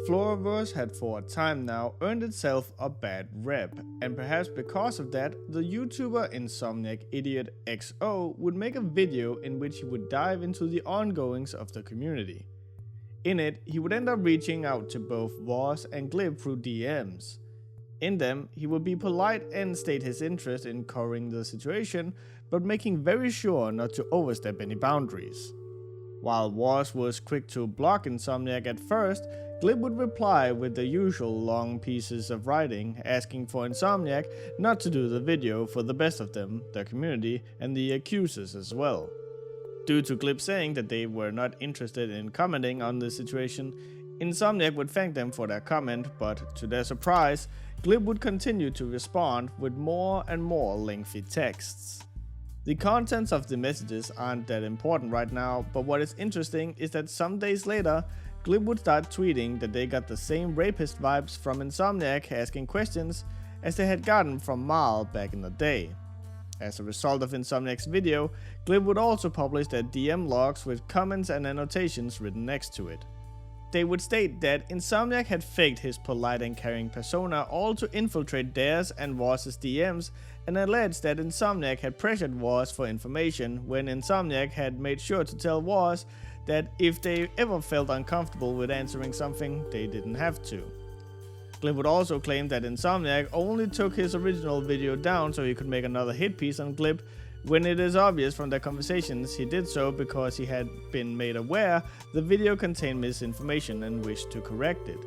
Floraverse had for a time now earned itself a bad rep, and perhaps because of that, the YouTuber Insomniac Idiot XO would make a video in which he would dive into the ongoings of the community. In it, he would end up reaching out to both Woz and Glib through DMs. In them, he would be polite and state his interest in covering the situation, but making very sure not to overstep any boundaries. While Woz was quick to block Insomniac at first, Glib would reply with the usual long pieces of writing, asking for Insomniac not to do the video for the best of them, their community, and the accusers as well. Due to Glib saying that they were not interested in commenting on the situation, Insomniac would thank them for their comment, but to their surprise, Glib would continue to respond with more and more lengthy texts. The contents of the messages aren't that important right now, but what is interesting is that some days later, Glib would start tweeting that they got the same rapist vibes from Insomniac asking questions as they had gotten from Marl back in the day. As a result of Insomniac's video, Glib would also publish their DM logs with comments and annotations written next to it. They would state that Insomniac had faked his polite and caring persona all to infiltrate theirs and Woz's DMs, and alleged that Insomniac had pressured Woz for information when Insomniac had made sure to tell Woz that if they ever felt uncomfortable with answering something, they didn't have to. Glib would also claim that Insomniac only took his original video down so he could make another hit piece on Glib, when it is obvious from their conversations he did so because he had been made aware the video contained misinformation and wished to correct it.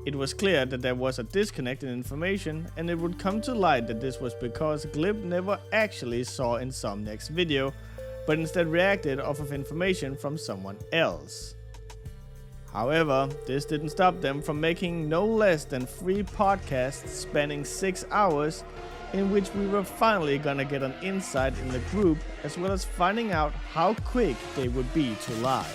It was clear that there was a disconnect in information, and it would come to light that this was because Glib never actually saw Insomniac's video, but instead reacted off of information from someone else. However, this didn't stop them from making no less than 3 podcasts spanning 6 hours, in which we were finally gonna get an insight in the group, as well as finding out how quick they would be to lie.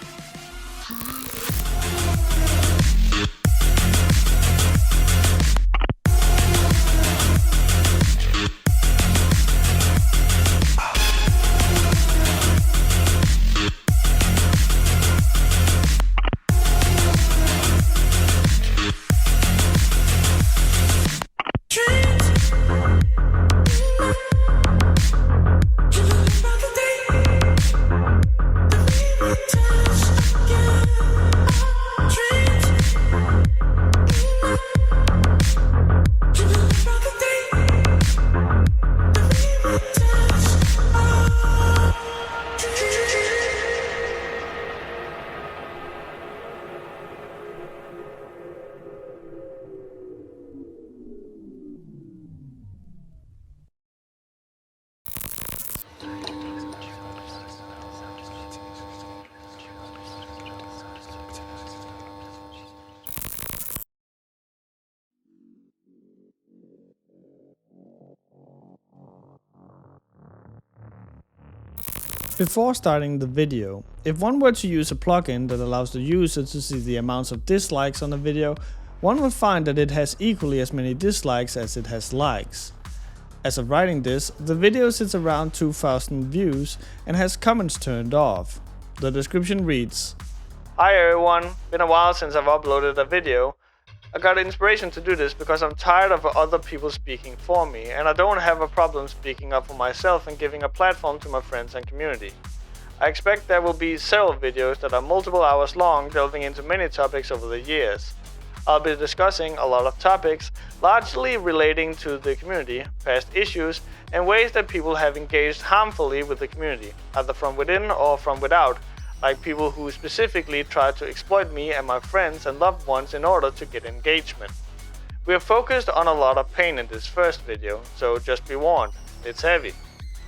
Before starting the video, if one were to use a plugin that allows the user to see the amounts of dislikes on a video, one would find that it has equally as many dislikes as it has likes. As of writing this, the video sits around 2,000 views and has comments turned off. The description reads: "Hi everyone, been a while since I've uploaded a video. I got inspiration to do this because I'm tired of other people speaking for me, and I don't have a problem speaking up for myself and giving a platform to my friends and community. I expect there will be several videos that are multiple hours long, delving into many topics over the years. I'll be discussing a lot of topics, largely relating to the community, past issues, and ways that people have engaged harmfully with the community, either from within or from without, like people who specifically try to exploit me and my friends and loved ones in order to get engagement. We are focused on a lot of pain in this first video, so just be warned, it's heavy.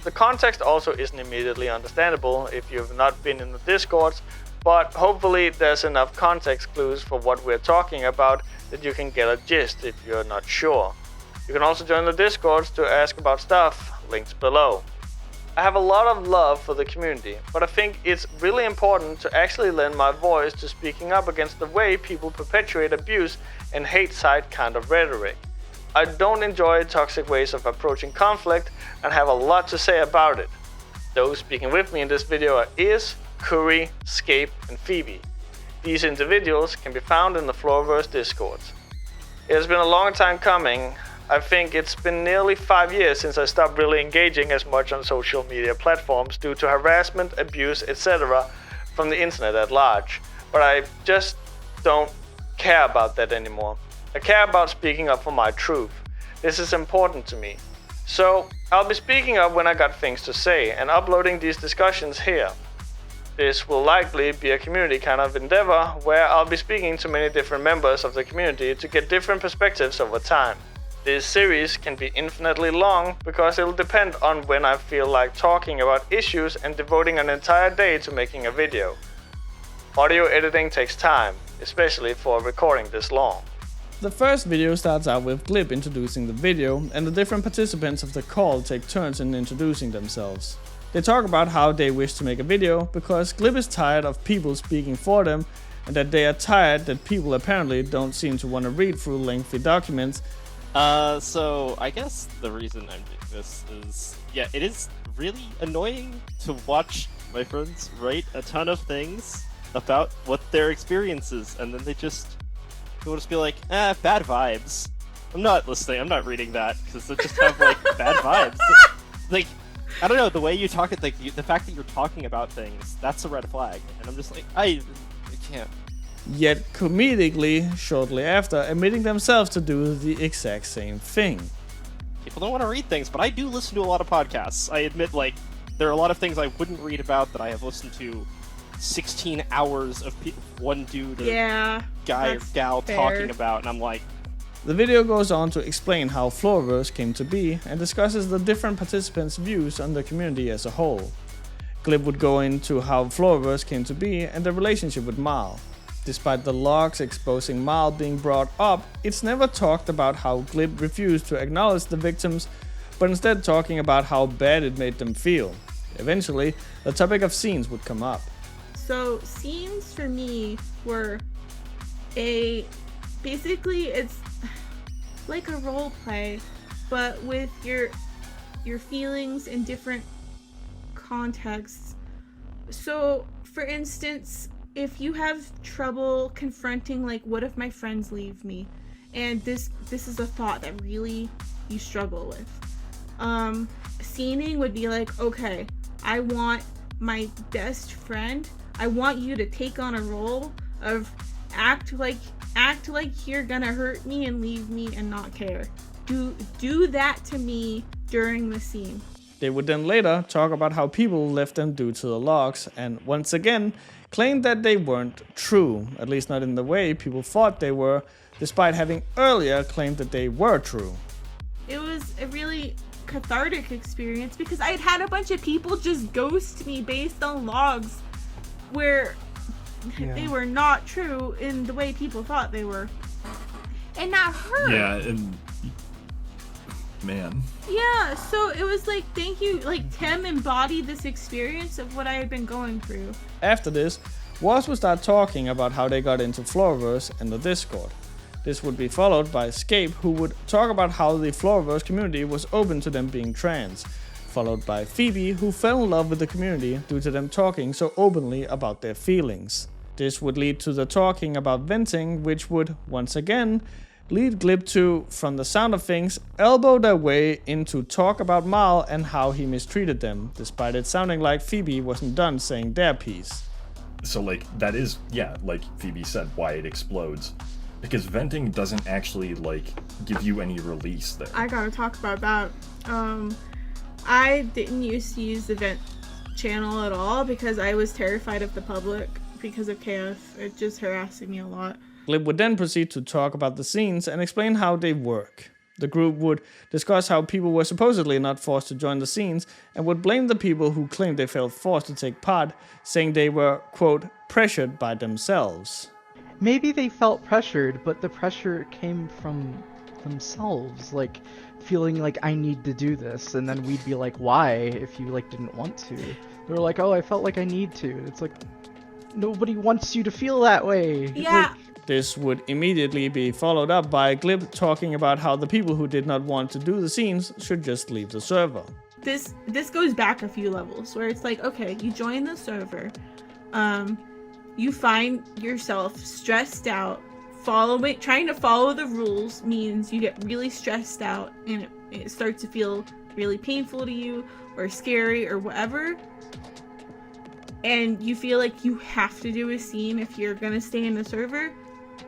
The context also isn't immediately understandable if you've not been in the Discords, but hopefully there's enough context clues for what we're talking about that you can get a gist if you're not sure. You can also join the Discords to ask about stuff, links below. I have a lot of love for the community, but I think it's really important to actually lend my voice to speaking up against the way people perpetuate abuse and hate side kind of rhetoric. I don't enjoy toxic ways of approaching conflict and have a lot to say about it. Those speaking with me in this video are Curry, Scape, and Phoebe. These individuals can be found in the Floraverse Discord. It has been a long time coming. I think it's been nearly 5 years since I stopped really engaging as much on social media platforms due to harassment, abuse, etc. from the internet at large. But I just don't care about that anymore. I care about speaking up for my truth. This is important to me. So I'll be speaking up when I got things to say and uploading these discussions here. This will likely be a community kind of endeavor where I'll be speaking to many different members of the community to get different perspectives over time. This series can be infinitely long because it'll depend on when I feel like talking about issues and devoting an entire day to making a video. Audio editing takes time, especially for recording this long. The first video starts out with Glib introducing the video, and the different participants of the call take turns in introducing themselves. They talk about how they wish to make a video because Glib is tired of people speaking for them, and that they are tired that people apparently don't seem to want to read through lengthy documents. So I guess the reason I'm doing this is, it is really annoying to watch my friends write a ton of things about what their experience is, and then they'll just be like, bad vibes. I'm not listening, I'm not reading that, because they just have, bad vibes. Like, I don't know, the way you talk, the fact that you're talking about things, that's a red flag. And I'm just like, I can't. Yet comedically, shortly after, admitting themselves to do the exact same thing. People don't want to read things, but I do listen to a lot of podcasts. I admit, there are a lot of things I wouldn't read about that I have listened to 16 hours of one dude or guy or gal talking about, and I'm like... The video goes on to explain how Floraverse came to be and discusses the different participants' views on the community as a whole. Glib would go into how Floraverse came to be and the relationship with Marl. Despite the logs exposing Marl being brought up, it's never talked about how Glib refused to acknowledge the victims, but instead talking about how bad it made them feel. Eventually, the topic of scenes would come up. So scenes for me were basically it's like a role play, but with your feelings in different contexts. So for instance, if you have trouble confronting, what if my friends leave me, and this is a thought that really you struggle with, scening would be like, okay, I want my best friend, I want you to take on a role of act like you're gonna hurt me and leave me and not care. Do that to me during the scene. They would then later talk about how people left them due to the logs, and once again claimed that they weren't true, at least not in the way people thought they were, despite having earlier claimed that they were true. It was a really cathartic experience because I had had a bunch of people just ghost me based on logs where they were not true in the way people thought they were. And that hurt. Yeah, and man. Yeah, so it was like, thank you, Tim embodied this experience of what I had been going through. After this, Wars would start talking about how they got into Floraverse and the Discord. This would be followed by Scape, who would talk about how the Floraverse community was open to them being trans, followed by Phoebe, who fell in love with the community due to them talking so openly about their feelings. This would lead to the talking about venting, which would, once again, lead Glib to, from the sound of things, elbow their way into talk about Marl and how he mistreated them, despite it sounding like Phoebe wasn't done saying their piece. So, that is, like Phoebe said, why it explodes. Because venting doesn't actually, give you any release there. I gotta talk about that. I didn't used to use the vent channel at all because I was terrified of the public because of chaos. It just harassing me a lot. Glib would then proceed to talk about the scenes and explain how they work. The group would discuss how people were supposedly not forced to join the scenes and would blame the people who claimed they felt forced to take part, saying they were, quote, pressured by themselves. Maybe they felt pressured, but the pressure came from themselves, feeling like I need to do this, and then we'd be like, why, if you didn't want to? They were like, oh, I felt like I need to. It's like, nobody wants you to feel that way. Yeah. This would immediately be followed up by Glib talking about how the people who did not want to do the scenes should just leave the server. This goes back a few levels where it's like, okay, you join the server, you find yourself stressed out, trying to follow the rules means you get really stressed out, and it starts to feel really painful to you, or scary, or whatever. And you feel like you have to do a scene if you're gonna stay in the server.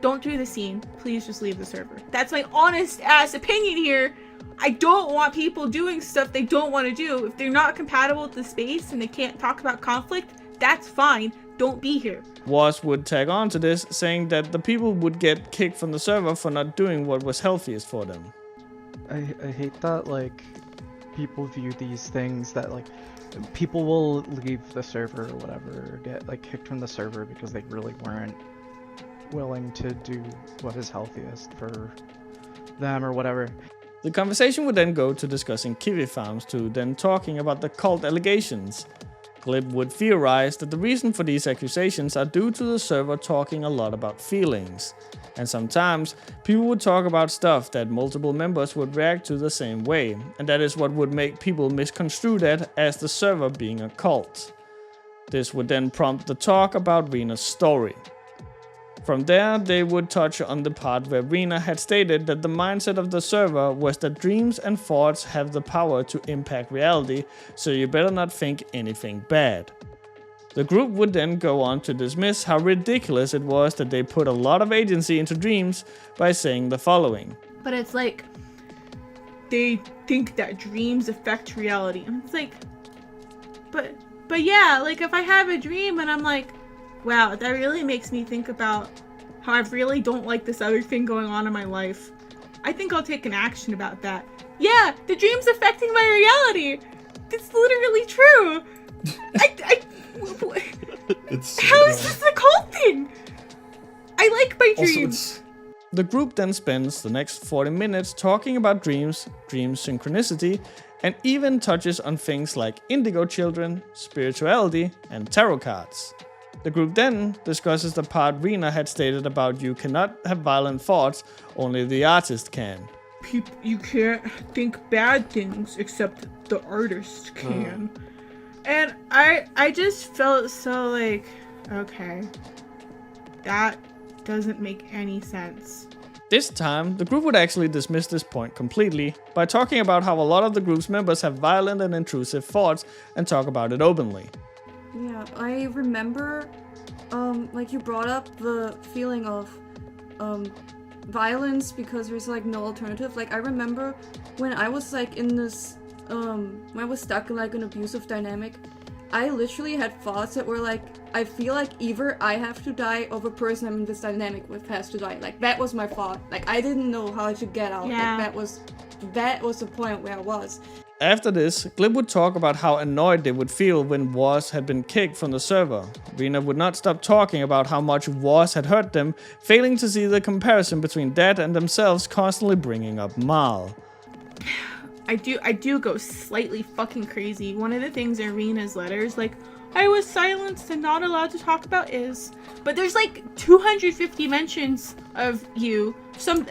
Don't do the scene. Please just leave the server. That's my honest ass opinion here. I don't want people doing stuff they don't want to do. If they're not compatible with the space and they can't talk about conflict, that's fine. Don't be here. Was would tag on to this, saying that the people would get kicked from the server for not doing what was healthiest for them. I hate that, like, people view these things that, like, people will leave the server or whatever, or get, like, kicked from the server because they really weren't willing to do what is healthiest for them or whatever. The conversation would then go to discussing kiwi farms, to then talking about the cult allegations. Glib would theorize that the reason for these accusations are due to the server talking a lot about feelings. And sometimes, people would talk about stuff that multiple members would react to the same way, and that is what would make people misconstrue that as the server being a cult. This would then prompt the talk about Rena's story. From there, they would touch on the part where Rena had stated that the mindset of the server was that dreams and thoughts have the power to impact reality, so you better not think anything bad. The group would then go on to dismiss how ridiculous it was that they put a lot of agency into dreams by saying the following. But it's like, they think that dreams affect reality. And it's like, but yeah, like if I have a dream and I'm like, wow, that really makes me think about how I really don't like this other thing going on in my life. I think I'll take an action about that. Yeah, the dream's affecting my reality. It's literally true. How is this a cult thing? I like my dreams. The group then spends the next 40 minutes talking about dreams, dream synchronicity, and even touches on things like indigo children, spirituality, and tarot cards. The group then discusses the part Rena had stated about you cannot have violent thoughts, only the artist can. You can't think bad things except the artist can. And I just felt so like, okay, that doesn't make any sense. This time, the group would actually dismiss this point completely by talking about how a lot of the group's members have violent and intrusive thoughts and talk about it openly. Yeah, I remember, like you brought up the feeling of, violence because there's like no alternative. Like I remember when I was like in this, when I was stuck in like an abusive dynamic, I literally had thoughts that were like, I feel like either I have to die or the person I'm in this dynamic with has to die. Like that was my thought. Like I didn't know how to get out. Yeah. Like that was the point where I was. After this, Glib would talk about how annoyed they would feel when Was had been kicked from the server. Rena would not stop talking about how much Was had hurt them, failing to see the comparison between that and themselves, constantly bringing up Marl. I do go slightly fucking crazy. One of the things in Rena's letters, like, I was silenced and not allowed to talk about is. But there's like 250 mentions of you,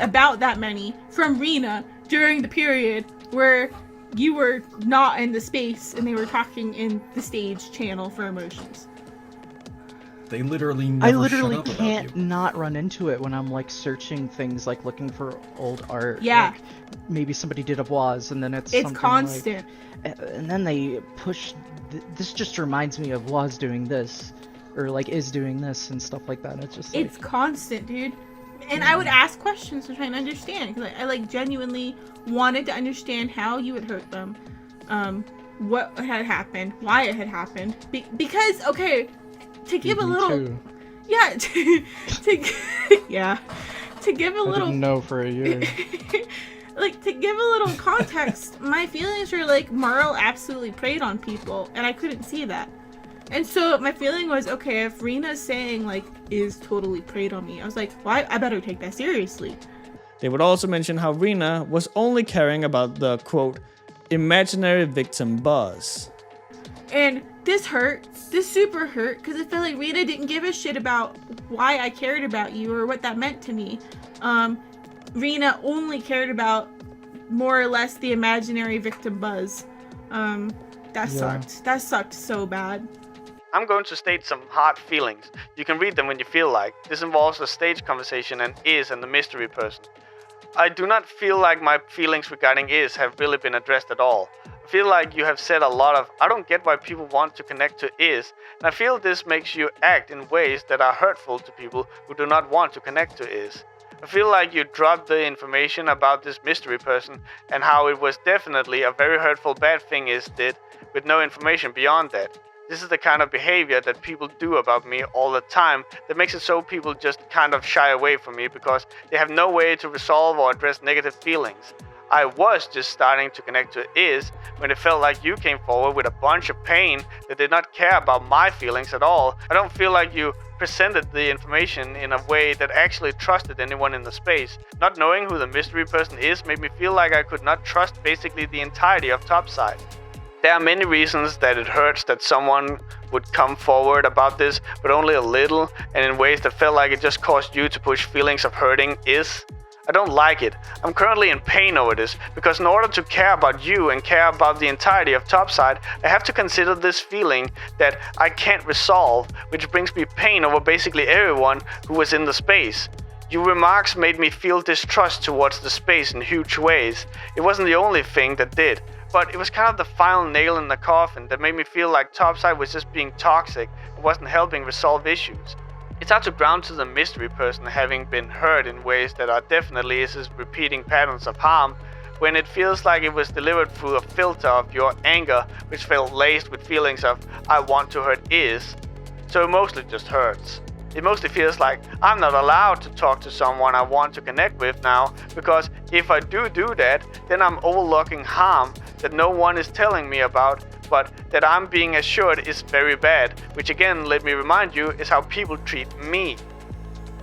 about that many, from Rena during the period where you were not in the space and they were talking in the stage channel for emotions. They literally never I literally shut up can't about you. not run into it when I'm like searching things, like looking for old art. Yeah. Like, maybe somebody did a Waz and then it's something constant. Like, and then they push. This just reminds me of Waz doing this, or like is doing this and stuff like that. It's just like, It's constant, dude. And I would ask questions to try and understand, because I like genuinely wanted to understand how you had hurt them, what had happened, why it had happened. Because okay, to give a little, too. yeah, to give a I little, didn't know for a year. like to give a little context, my feelings were like Marl absolutely preyed on people, and I couldn't see that. And so my feeling was, okay, if Rena's saying like is totally preyed on me, I was like, well, I better take that seriously. They would also mention how Rena was only caring about the, quote, imaginary victim buzz. And this hurt. This super hurt, because I felt like Rena didn't give a shit about why I cared about you or what that meant to me. Rena only cared about more or less the imaginary victim buzz. That sucked. That sucked so bad. I'm going to state some hard feelings. You can read them when you feel like. This involves a stage conversation and Is and the mystery person. I do not feel like my feelings regarding Is have really been addressed at all. I feel like you have said a lot of, I don't get why people want to connect to Is, and I feel this makes you act in ways that are hurtful to people who do not want to connect to Is. I feel like you dropped the information about this mystery person and how it was definitely a very hurtful bad thing Is did, with no information beyond that. This is the kind of behavior that people do about me all the time that makes it so people just kind of shy away from me because they have no way to resolve or address negative feelings. I was just starting to connect to Is when it felt like you came forward with a bunch of pain that did not care about my feelings at all. I don't feel like you presented the information in a way that actually trusted anyone in the space. Not knowing who the mystery person is made me feel like I could not trust basically the entirety of Topside. There are many reasons that it hurts that someone would come forward about this, but only a little, and in ways that felt like it just caused you to push feelings of hurting Is. I don't like it. I'm currently in pain over this, because in order to care about you and care about the entirety of Topside, I have to consider this feeling that I can't resolve, which brings me pain over basically everyone who was in the space. Your remarks made me feel distrust towards the space in huge ways. It wasn't the only thing that did. But it was kind of the final nail in the coffin that made me feel like Topside was just being toxic and wasn't helping resolve issues. It's hard to ground to the mystery person having been hurt in ways that are definitely Is repeating patterns of harm when it feels like it was delivered through a filter of your anger which felt laced with feelings of I want to hurt Is. So it mostly just hurts. It mostly feels like I'm not allowed to talk to someone I want to connect with now because if I do that, then I'm overlooking harm that no one is telling me about, but that I'm being assured is very bad, which again, let me remind you, is how people treat me.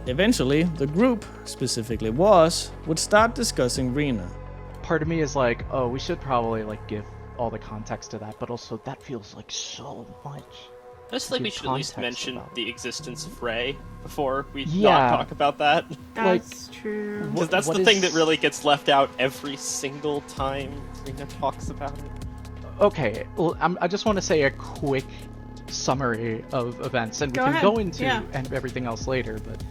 Eventually, the group, specifically Was, would start discussing Rena. Part of me is like, oh, we should probably like give all the context to that, but also that feels like so much. I just think we Give should at least context mention about it. the existence of Ray before we Yeah. not talk about that. That's true. Because that's what the thing is- that really gets left out every single time Rena talks about it. Okay, well, I just want to say a quick summary of events, and we Go can ahead, go into yeah. and everything else later. But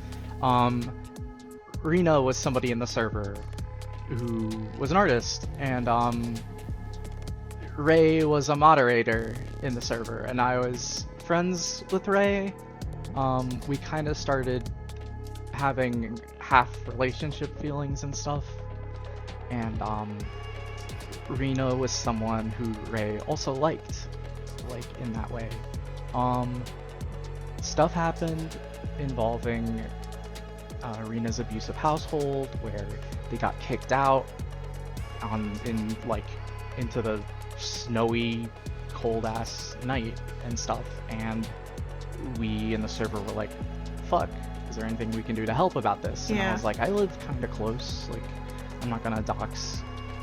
Rena was somebody in the server who was an artist, and Ray was a moderator in the server, and I was friends with Ray. We kind of started having half relationship feelings and stuff, and Rena was someone who Ray also liked, like in that way. Stuff happened involving Rena's abusive household, where they got kicked out into the snowy, cold ass night and stuff, and we in the server were like, fuck, is there anything we can do to help about this? And I Yeah. was like, I live kind of close, like, I'm not gonna dox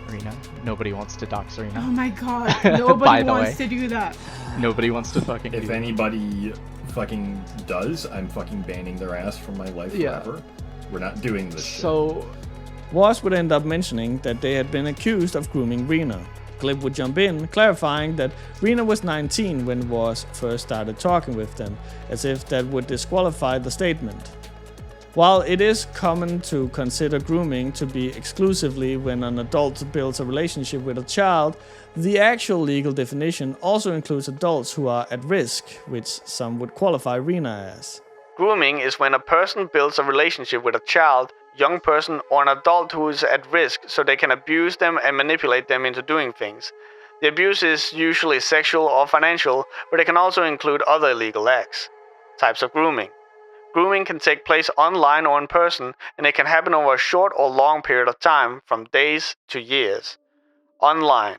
Rena. Nobody wants to dox Rena. Oh my god, By nobody the wants way. to do that. Nobody wants to fucking do If that. anybody fucking does, I'm fucking banning their ass from my life Yeah. forever. We're not doing this So, Was would end up mentioning that they had been accused of grooming Rena. Glib would jump in, clarifying that Rena was 19 when Was first started talking with them, as if that would disqualify the statement. While it is common to consider grooming to be exclusively when an adult builds a relationship with a child, the actual legal definition also includes adults who are at risk, which some would qualify Rena as. Grooming is when a person builds a relationship with a child, young person, or an adult who is at risk so they can abuse them and manipulate them into doing things. The abuse is usually sexual or financial, but it can also include other illegal acts. Types of grooming. Grooming can take place online or in person, and it can happen over a short or long period of time, from days to years. Online.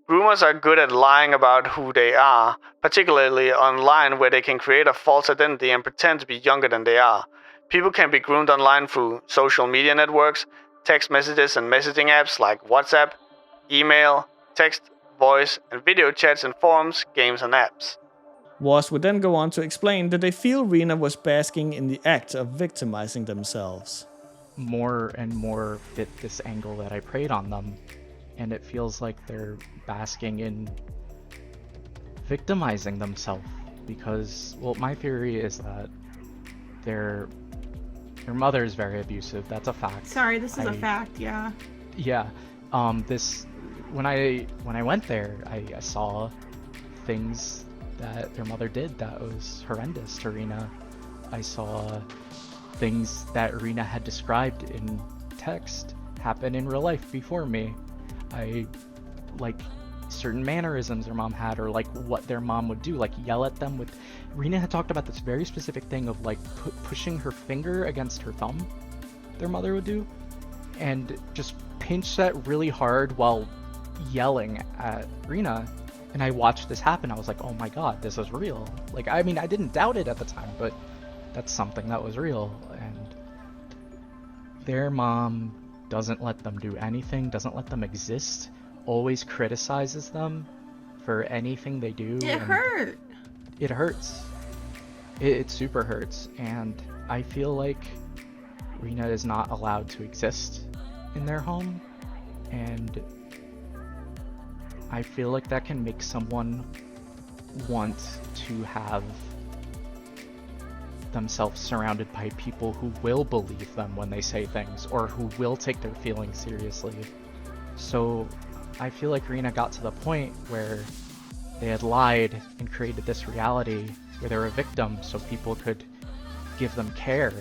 Groomers are good at lying about who they are, particularly online where they can create a false identity and pretend to be younger than they are. People can be groomed online through social media networks, text messages and messaging apps like WhatsApp, email, text, voice, and video chats in forums, games, and apps. Was would then go on to explain that they feel Rena was basking in the act of victimizing themselves. more and more fit this angle that I preyed on them, and it feels like they're basking in victimizing themselves because, well, my theory is that their mother is very abusive. That's a fact. Sorry, this is a fact, yeah. Yeah. This when I went there, I saw things that their mother did that was horrendous to Rena. I saw things that Rena had described in text happen in real life before me. I like certain mannerisms their mom had, or like what their mom would do, like yell at them with. Rena had talked about this very specific thing of like pushing her finger against her thumb, their mother would do, and just pinch that really hard while yelling at Rena. And I watched this happen. I was like, oh my god, this is real. Like, I mean, I didn't doubt it at the time, but that's something that was real. And their mom doesn't let them do anything, doesn't let them exist, always criticizes them for anything they do. It hurt. It hurts. It super hurts. And I feel like Rena is not allowed to exist in their home. And I feel like that can make someone want to have themselves surrounded by people who will believe them when they say things, or who will take their feelings seriously. So I feel like Rena got to the point where they had lied and created this reality where they're a victim so people could give them care.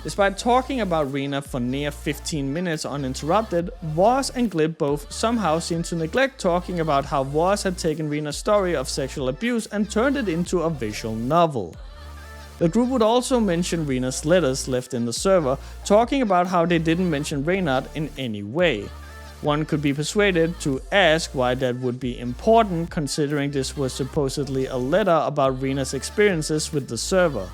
Despite talking about Rena for near 15 minutes uninterrupted, Voss and Glib both somehow seem to neglect talking about how Voss had taken Rena's story of sexual abuse and turned it into a visual novel. The group would also mention Rena's letters left in the server, talking about how they didn't mention Reynard in any way. One could be persuaded to ask why that would be important, considering this was supposedly a letter about Rena's experiences with the server.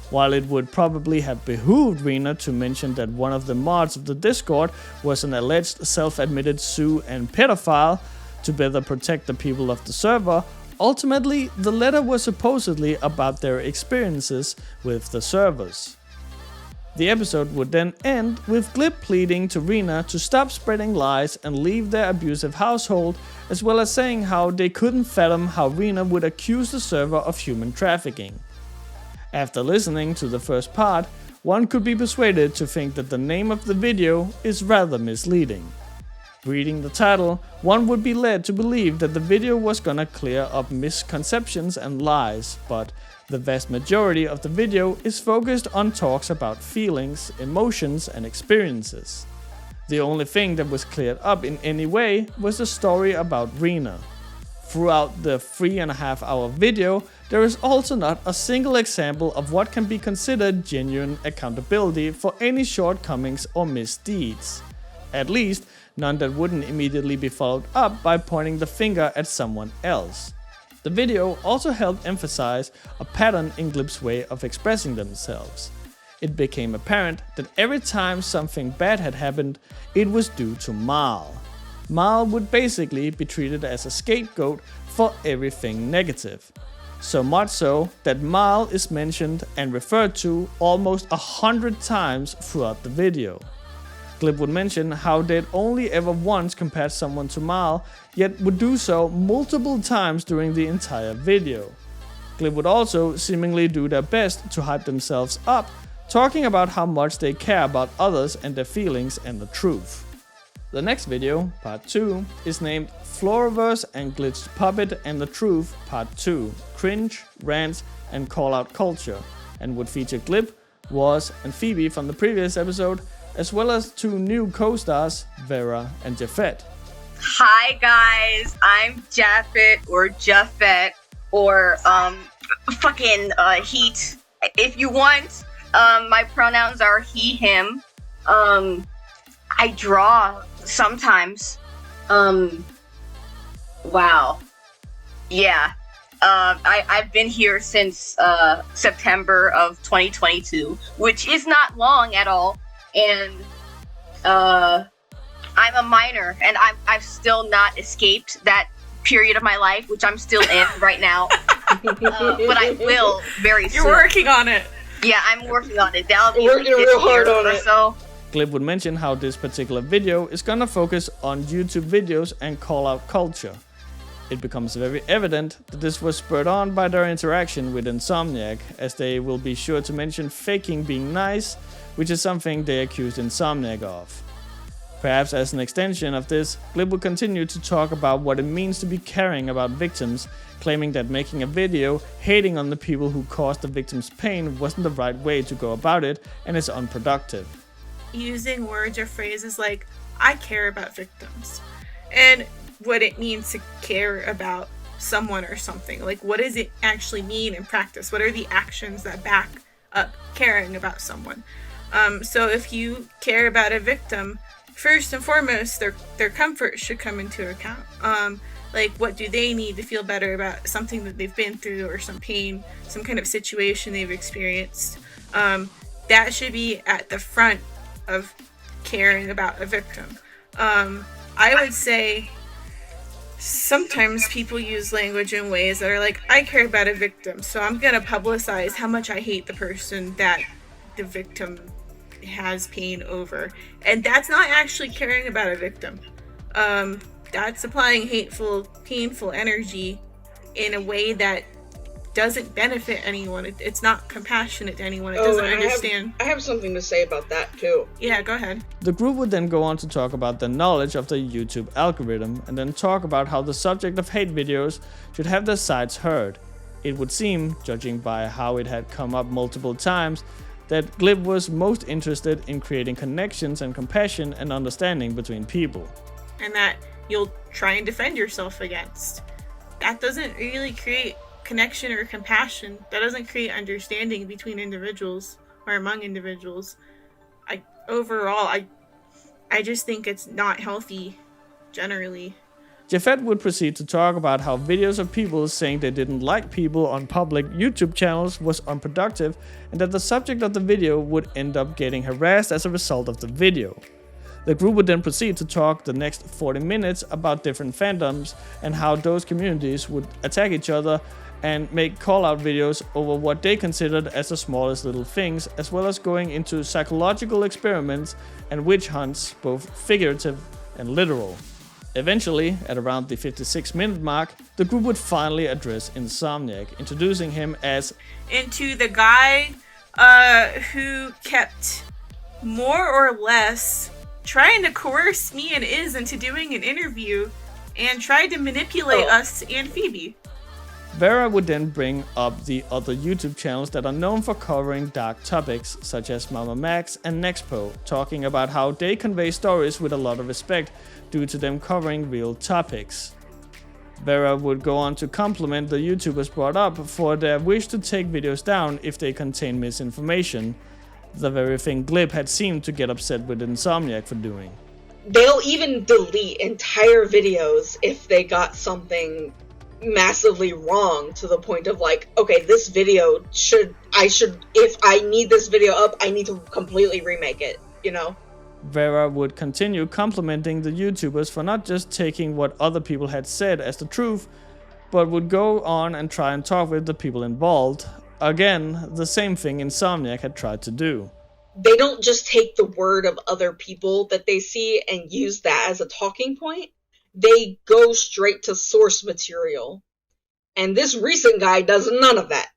While it would probably have behooved Rena to mention that one of the mods of the Discord was an alleged self-admitted Sue and pedophile to better protect the people of the server, ultimately the letter was supposedly about their experiences with the servers. The episode would then end with Glib pleading to Rena to stop spreading lies and leave their abusive household, as well as saying how they couldn't fathom how Rena would accuse the server of human trafficking. After listening to the first part, one could be persuaded to think that the name of the video is rather misleading. Reading the title, one would be led to believe that the video was gonna clear up misconceptions and lies, but the vast majority of the video is focused on talks about feelings, emotions, and experiences. The only thing that was cleared up in any way was the story about Rena. Throughout the 3.5 hour video, there is also not a single example of what can be considered genuine accountability for any shortcomings or misdeeds. At least, none that wouldn't immediately be followed up by pointing the finger at someone else. The video also helped emphasize a pattern in Glib's way of expressing themselves. It became apparent that every time something bad had happened, it was due to Marl. Marl would basically be treated as a scapegoat for everything negative. So much so that Marl is mentioned and referred to almost 100 times throughout the video. Glib would mention how they'd only ever once compared someone to Marl, yet would do so multiple times during the entire video. Glib would also seemingly do their best to hype themselves up, talking about how much they care about others and their feelings and the truth. The next video, part 2, is named Floraverse and Glitchedpuppet and the Truth, part 2, Cringe, Rants, and Call-Out Culture, and would feature Glib, Voss, and Phoebe from the previous episode, as well as 2 new co-stars, Vera and Jafet. Hi guys, I'm Jafet or Jafet or Heat. If you want, my pronouns are he, him. I draw sometimes. Wow. Yeah. I've been here since September of 2022, which is not long at all. And I'm a minor, and I've still not escaped that period of my life, which I'm still in right now. But I will very soon. You're working on it. Yeah, I'm working on it. That'll be Working like real this year hard on or it. so. Glib would mention how this particular video is gonna focus on YouTube videos and call-out culture. It becomes very evident that this was spurred on by their interaction with Insomniac, as they will be sure to mention faking being nice, which is something they accused Insomniac of. Perhaps as an extension of this, Glib will continue to talk about what it means to be caring about victims, claiming that making a video hating on the people who caused the victim's pain wasn't the right way to go about it and is unproductive. Using words or phrases like, I care about victims, and what it means to care about someone or something. Like, what does it actually mean in practice? What are the actions that back up caring about someone? So if you care about a victim, first and foremost, their comfort should come into account. Like, what do they need to feel better about something that they've been through, or some pain, some kind of situation they've experienced? That should be at the front of caring about a victim. I would say sometimes people use language in ways that are like, I care about a victim, so I'm gonna publicize how much I hate the person that the victim has pain over. And that's not actually caring about a victim. That's applying hateful, painful energy in a way that doesn't benefit anyone. It's not compassionate to anyone. It doesn't understand. I have something to say about that too. Yeah, go ahead. The group would then go on to talk about the knowledge of the YouTube algorithm, and then talk about how the subject of hate videos should have their sides heard. It would seem, judging by how it had come up multiple times, that Glib was most interested in creating connections and compassion and understanding between people. And that you'll try and defend yourself against. That doesn't really create connection or compassion. That doesn't create understanding between individuals or among individuals. I just think it's not healthy generally. Jafet would proceed to talk about how videos of people saying they didn't like people on public YouTube channels was unproductive, and that the subject of the video would end up getting harassed as a result of the video. The group would then proceed to talk the next 40 minutes about different fandoms and how those communities would attack each other and make call-out videos over what they considered as the smallest little things, as well as going into psychological experiments and witch hunts, both figurative and literal. Eventually, at around the 56-minute mark, the group would finally address Insomniac, introducing him as into the guy who kept more or less trying to coerce me and Iz into doing an interview and tried to manipulate us and Phoebe. Vera would then bring up the other YouTube channels that are known for covering dark topics, such as Mama Max and Nexpo, talking about how they convey stories with a lot of respect due to them covering real topics. Vera would go on to compliment the YouTubers brought up for their wish to take videos down if they contain misinformation, the very thing Glib had seemed to get upset with Insomniac for doing. They'll even delete entire videos if they got something massively wrong, to the point of like, okay, this video if I need this video up, I need to completely remake it, you know? Vera would continue complimenting the YouTubers for not just taking what other people had said as the truth, but would go on and try and talk with the people involved. Again, the same thing Insomniac had tried to do. They don't just take the word of other people that they see and use that as a talking point. They go straight to source material. And this recent guy does none of that.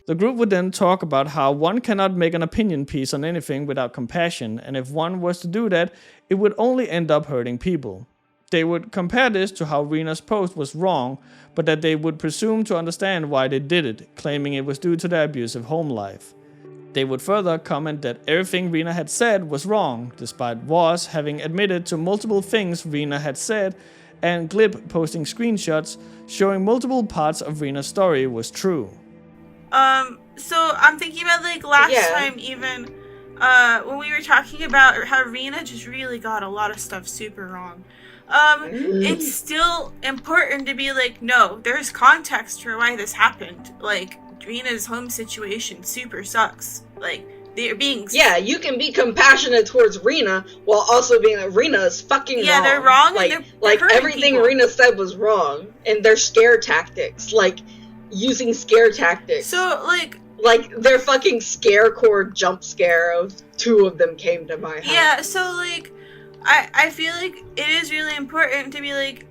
The group would then talk about how one cannot make an opinion piece on anything without compassion, and if one was to do that, it would only end up hurting people. They would compare this to how Rena's post was wrong, but that they would presume to understand why they did it, claiming it was due to their abusive home life. They would further comment that everything Rena had said was wrong, despite Woz having admitted to multiple things Rena had said, and Glib posting screenshots showing multiple parts of Rena's story was true. So I'm thinking about like last time even, when we were talking about how Rena just really got a lot of stuff super wrong. It's still important to be like, no, there's context for why this happened. Like, Rena's home situation super sucks. Like, they're being... Yeah, you can be compassionate towards Rena while also being like, Rena is fucking wrong. Yeah, they're wrong. Like, and they're everything people. Rena said was wrong. And their scare tactics. Like, using scare tactics. So, like... Like, their fucking scarecore jump scare of 2 of them came to my house. Yeah, so, like, I feel like it is really important to be like,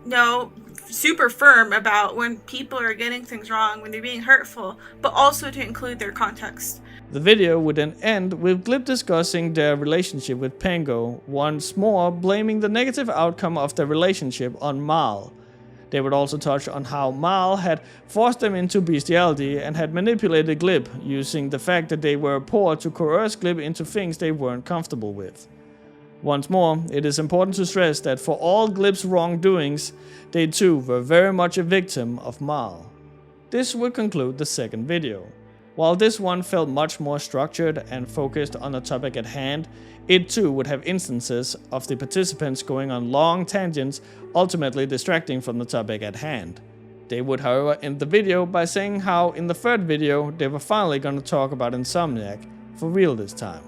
no, super firm about when people are getting things wrong, when they're being hurtful, but also to include their context. The video would then end with Glib discussing their relationship with Pango, once more blaming the negative outcome of their relationship on Marl. They would also touch on how Marl had forced them into bestiality and had manipulated Glib, using the fact that they were poor to coerce Glib into things they weren't comfortable with. Once more, it is important to stress that for all Glib's wrongdoings, they too were very much a victim of Marl. This would conclude the second video. While this one felt much more structured and focused on the topic at hand, it too would have instances of the participants going on long tangents, ultimately distracting from the topic at hand. They would, however, end the video by saying how in the third video they were finally going to talk about Insomniac, for real this time.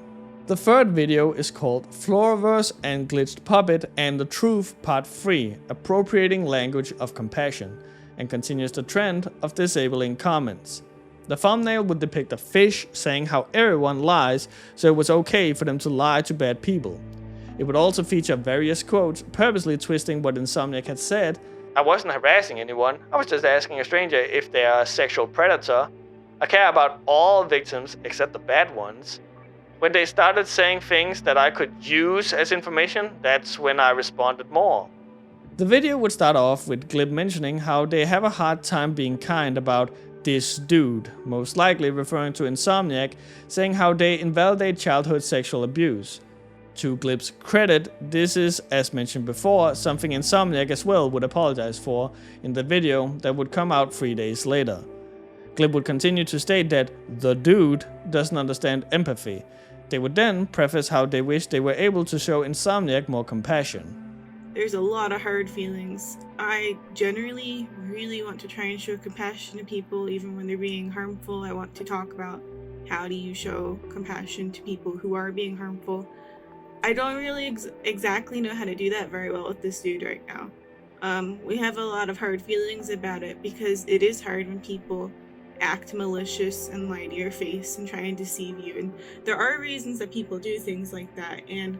The third video is called Floraverse and Glitchedpuppet and the Truth Part 3, Appropriating Language of Compassion, and continues the trend of disabling comments. The thumbnail would depict a fish saying how everyone lies, so it was okay for them to lie to bad people. It would also feature various quotes, purposely twisting what Insomniac had said. "I wasn't harassing anyone, I was just asking a stranger if they are a sexual predator. I care about all victims except the bad ones. When they started saying things that I could use as information, that's when I responded more." The video would start off with Glib mentioning how they have a hard time being kind about this dude, most likely referring to Insomniac, saying how they invalidate childhood sexual abuse. To Glib's credit, this is, as mentioned before, something Insomniac as well would apologize for in the video that would come out 3 days later. Glib would continue to state that the dude doesn't understand empathy. They would then preface how they wish they were able to show Insomniac more compassion. There's a lot of hard feelings. I generally really want to try and show compassion to people even when they're being harmful. I want to talk about how do you show compassion to people who are being harmful. I don't really exactly know how to do that very well with this dude right now. We have a lot of hard feelings about it because it is hard when people act malicious and lie to your face and try and deceive you. And there are reasons that people do things like that. And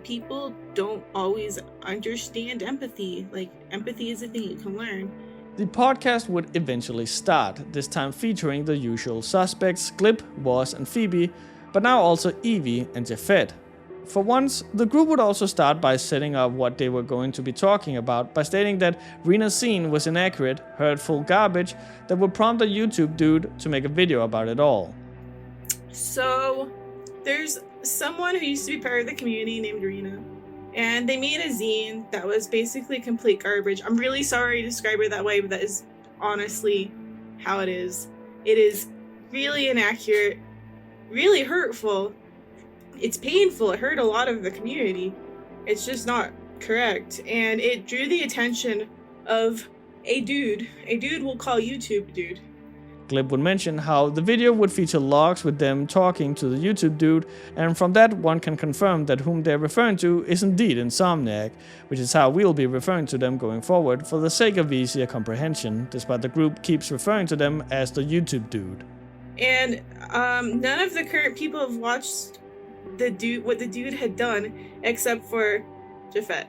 people don't always understand empathy. Like, empathy is a thing you can learn. The podcast would eventually start, this time featuring the usual suspects, Glib, Woz, and Phoebe, but now also Eevee and Japhet. For once, the group would also start by setting up what they were going to be talking about by stating that Rena's scene was inaccurate, hurtful garbage that would prompt a YouTube dude to make a video about it all. So, there's someone who used to be part of the community named Rena, and they made a zine that was basically complete garbage. I'm really sorry to describe it that way, but that is honestly how it is. It is really inaccurate, really hurtful. It's painful. It hurt a lot of the community. It's just not correct. And it drew the attention of a dude. A dude we'll call YouTube dude. Glib would mention how the video would feature logs with them talking to the YouTube dude, and from that one can confirm that whom they're referring to is indeed Insomniac, which is how we'll be referring to them going forward for the sake of easier comprehension, despite the group keeps referring to them as the YouTube dude. And none of the current people have watched what the dude had done, except for Japhet.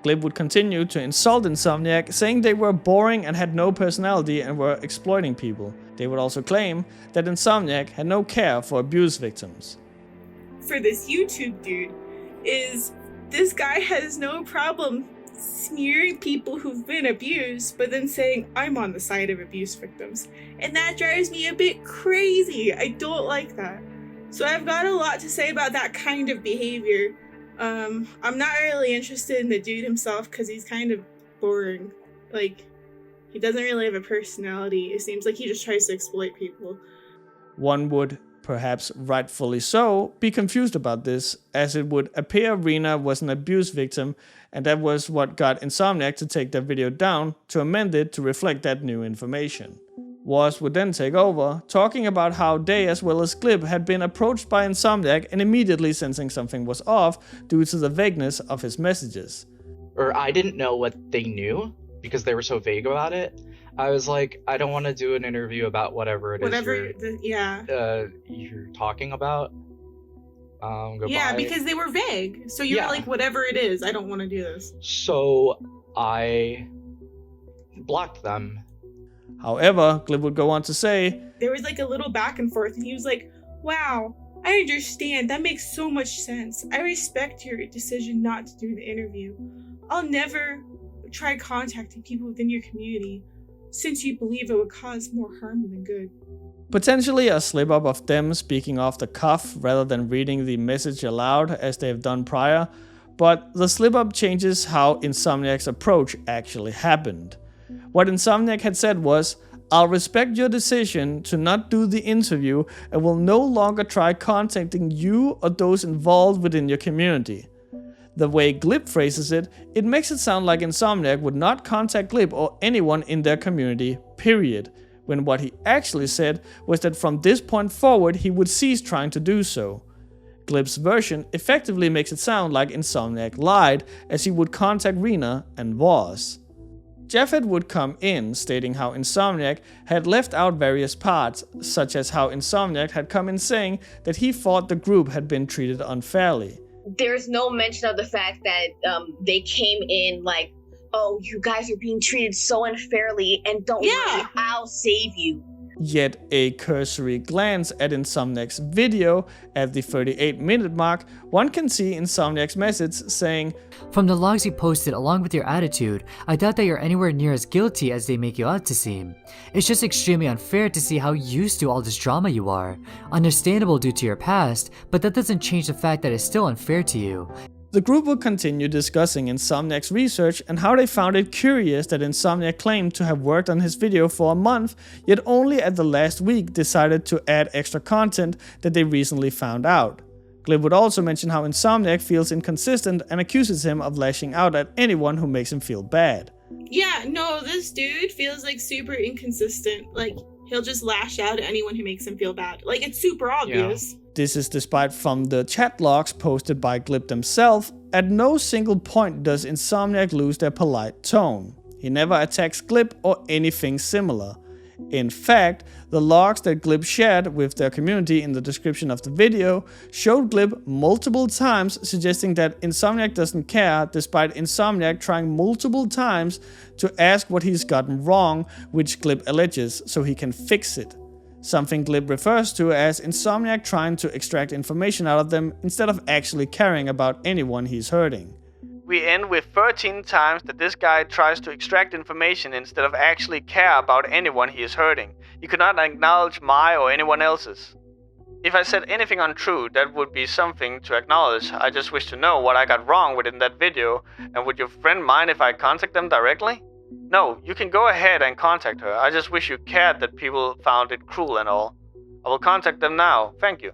Glib would continue to insult Insomniac, saying they were boring and had no personality and were exploiting people. They would also claim that Insomniac had no care for abuse victims. For this YouTube dude, this guy has no problem smearing people who've been abused, but then saying, I'm on the side of abuse victims. And that drives me a bit crazy. I don't like that. So I've got a lot to say about that kind of behavior. I'm not really interested in the dude himself because he's kind of boring. Like, he doesn't really have a personality. It seems like he just tries to exploit people. One would, perhaps rightfully so, be confused about this, as it would appear Rena was an abuse victim, and that was what got Insomniac to take their video down to amend it to reflect that new information. Woz would then take over, talking about how they as well as Glib had been approached by Insomniac and immediately sensing something was off due to the vagueness of his messages. Or I didn't know what they knew because they were so vague about it. I was like, I don't want to do an interview about whatever it is you're talking about. Goodbye. Yeah, because they were vague. So you were like, whatever it is, I don't want to do this. So I blocked them. However, Glib would go on to say, there was like a little back and forth, and he was like, wow, I understand. That makes so much sense. I respect your decision not to do the interview. I'll never try contacting people within your community, since you believe it would cause more harm than good. Potentially a slip up of them speaking off the cuff rather than reading the message aloud as they have done prior, but the slip up changes how Insomniac's approach actually happened. What Insomniac had said was, I'll respect your decision to not do the interview and will no longer try contacting you or those involved within your community. The way Glib phrases it, it makes it sound like Insomniac would not contact Glib or anyone in their community, period, when what he actually said was that from this point forward he would cease trying to do so. Glib's version effectively makes it sound like Insomniac lied, as he would contact Rena and was. Japheth would come in, stating how Insomniac had left out various parts, such as how Insomniac had come in saying that he thought the group had been treated unfairly. There's no mention of the fact that they came in like, oh, you guys are being treated so unfairly, and don't worry, I'll save you. Yet a cursory glance at Insomniac's video at the 38-minute mark, one can see Insomniac's message saying, from the logs you posted along with your attitude, I doubt that you're anywhere near as guilty as they make you out to seem. It's just extremely unfair to see how used to all this drama you are. Understandable due to your past, but that doesn't change the fact that it's still unfair to you. The group would continue discussing Insomniac's research and how they found it curious that Insomniac claimed to have worked on his video for a month, yet only at the last week decided to add extra content that they recently found out. Glib would also mention how Insomniac feels inconsistent and accuses him of lashing out at anyone who makes him feel bad. Yeah, no, this dude feels like super inconsistent. Like, he'll just lash out at anyone who makes him feel bad. Like, it's super obvious. Yeah. This is despite from the chat logs posted by Glib themselves, at no single point does Insomniac lose their polite tone. He never attacks Glib or anything similar. In fact, the logs that Glib shared with their community in the description of the video showed Glib multiple times suggesting that Insomniac doesn't care, despite Insomniac trying multiple times to ask what he's gotten wrong, which Glib alleges, so he can fix it. Something Glib refers to as Insomniac trying to extract information out of them instead of actually caring about anyone he's hurting. We end with 13 times that this guy tries to extract information instead of actually care about anyone he is hurting. He could not acknowledge my or anyone else's. If I said anything untrue, that would be something to acknowledge. I just wish to know what I got wrong within that video, and would your friend mind if I contact them directly? No, you can go ahead and contact her. I just wish you cared that people found it cruel and all. I will contact them now, thank you.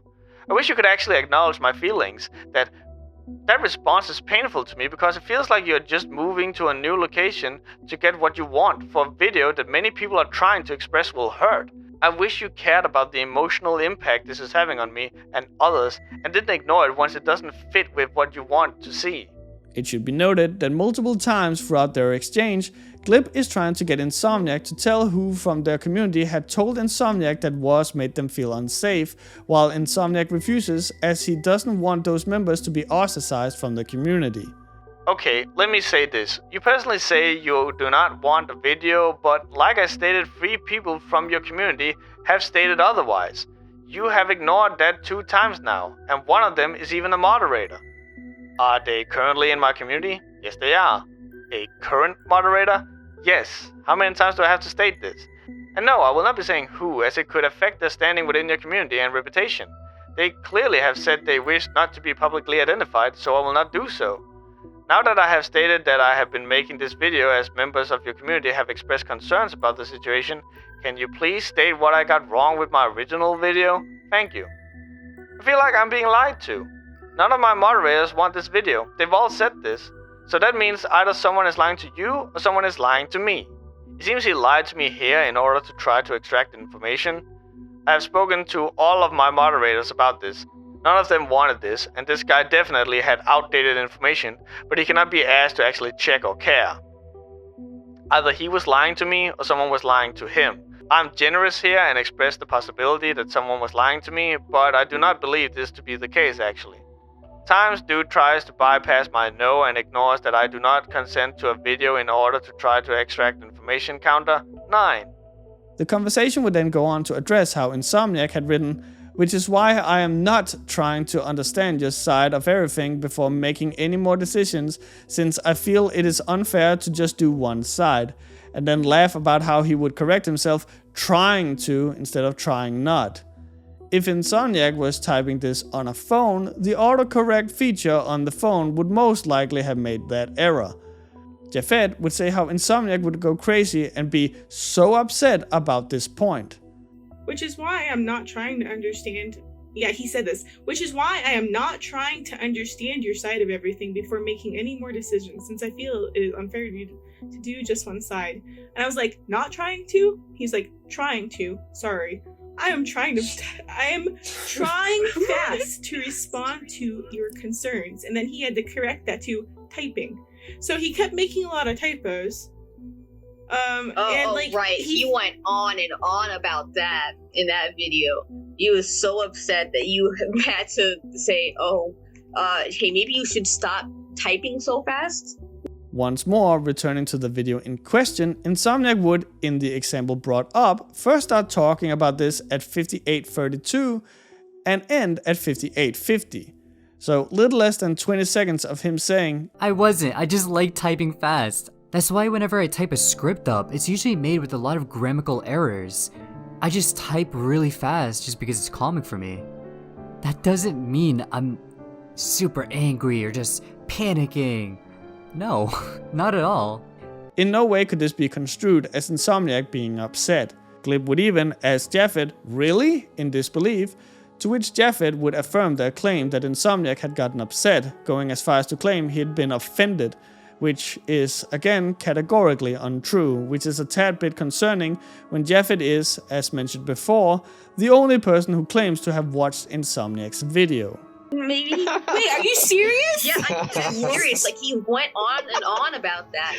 I wish you could actually acknowledge my feelings. That response is painful to me because it feels like you're just moving to a new location to get what you want for a video that many people are trying to express will hurt. I wish you cared about the emotional impact this is having on me and others and didn't ignore it once it doesn't fit with what you want to see. It should be noted that multiple times throughout their exchange, Glib is trying to get Insomniac to tell who from their community had told Insomniac that was made them feel unsafe, while Insomniac refuses as he doesn't want those members to be ostracized from the community. Okay, let me say this. You personally say you do not want a video, but like I stated, 3 people from your community have stated otherwise. You have ignored that 2 times now, and one of them is even a moderator. Are they currently in my community? Yes, they are. A current moderator? Yes. How many times do I have to state this? And no, I will not be saying who, as it could affect their standing within your community and reputation. They clearly have said they wish not to be publicly identified, so I will not do so. Now that I have stated that I have been making this video as members of your community have expressed concerns about the situation, can you please state what I got wrong with my original video? Thank you. I feel like I'm being lied to. None of my moderators want this video. They've all said this. So that means either someone is lying to you or someone is lying to me. It seems he lied to me here in order to try to extract information. I have spoken to all of my moderators about this. None of them wanted this, and this guy definitely had outdated information, but he cannot be asked to actually check or care. Either he was lying to me or someone was lying to him. I'm generous here and express the possibility that someone was lying to me, but I do not believe this to be the case actually. Times dude tries to bypass my no and ignores that I do not consent to a video in order to try to extract information counter 9. The conversation would then go on to address how Insomniac had written, which is why I am not trying to understand your side of everything before making any more decisions, since I feel it is unfair to just do one side, and then laugh about how he would correct himself trying to instead of trying not. If Insomniac was typing this on a phone, the autocorrect feature on the phone would most likely have made that error. Jafet would say how Insomniac would go crazy and be so upset about this point. Which is why I'm not trying to understand. Yeah, he said this. Which is why I am not trying to understand your side of everything before making any more decisions, since I feel it is unfair to do just one side. And I was like, not trying to? He's like, trying to. Sorry. I am trying fast to respond to your concerns. And then he had to correct that to typing. So he kept making a lot of typos. Right. He went on and on about that in that video. He was so upset that you had to say, hey, maybe you should stop typing so fast. Once more, returning to the video in question, Insomniac would, in the example brought up, first start talking about this at 58:32 and end at 58:50. So little less than 20 seconds of him saying, I wasn't, I just like typing fast. That's why whenever I type a script up, it's usually made with a lot of grammatical errors. I just type really fast just because it's calming for me. That doesn't mean I'm super angry or just panicking. No, not at all. In no way could this be construed as Insomniac being upset. Glib would even ask Jafet, really? In disbelief, to which Jafet would affirm their claim that Insomniac had gotten upset, going as far as to claim he had been offended, which is, again, categorically untrue, which is a tad bit concerning when Jafet is, as mentioned before, the only person who claims to have watched Insomniac's video. Maybe. Wait, are you serious? Yeah, I'm serious. Like, he went on and on about that.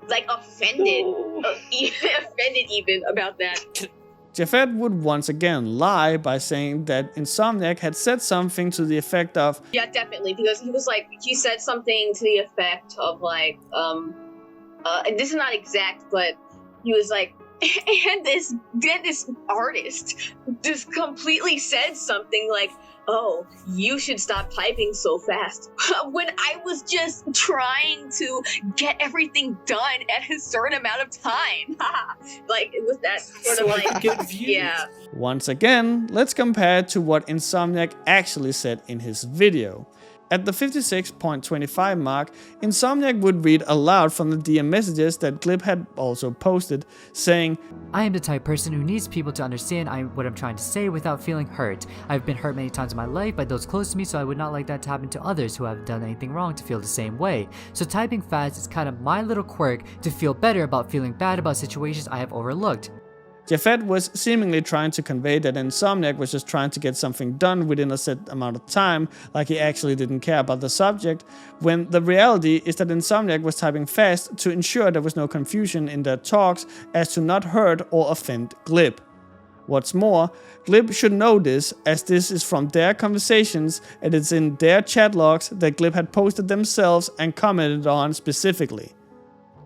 Like, offended. Offended even about that. Jafet would once again lie by saying that Insomniac had said something to the effect of, yeah, definitely, because he was like, he said something to the effect of like, and this is not exact, but he was like, and this artist just completely said something like, oh, you should stop typing so fast. When I was just trying to get everything done at a certain amount of time. Like, it was that sort of like, yeah. Once again, let's compare to what Insomniac actually said in his video. At the 56.25 mark, Insomniac would read aloud from the DM messages that Glib had also posted, saying, I am the type of person who needs people to understand what I'm trying to say without feeling hurt. I've been hurt many times in my life by those close to me, so I would not like that to happen to others who haven't done anything wrong to feel the same way. So typing fast is kind of my little quirk to feel better about feeling bad about situations I have overlooked. Jafet was seemingly trying to convey that Insomniac was just trying to get something done within a set amount of time, like he actually didn't care about the subject, when the reality is that Insomniac was typing fast to ensure there was no confusion in their talks as to not hurt or offend Glib. What's more, Glib should know this, as this is from their conversations and it's in their chat logs that Glib had posted themselves and commented on specifically.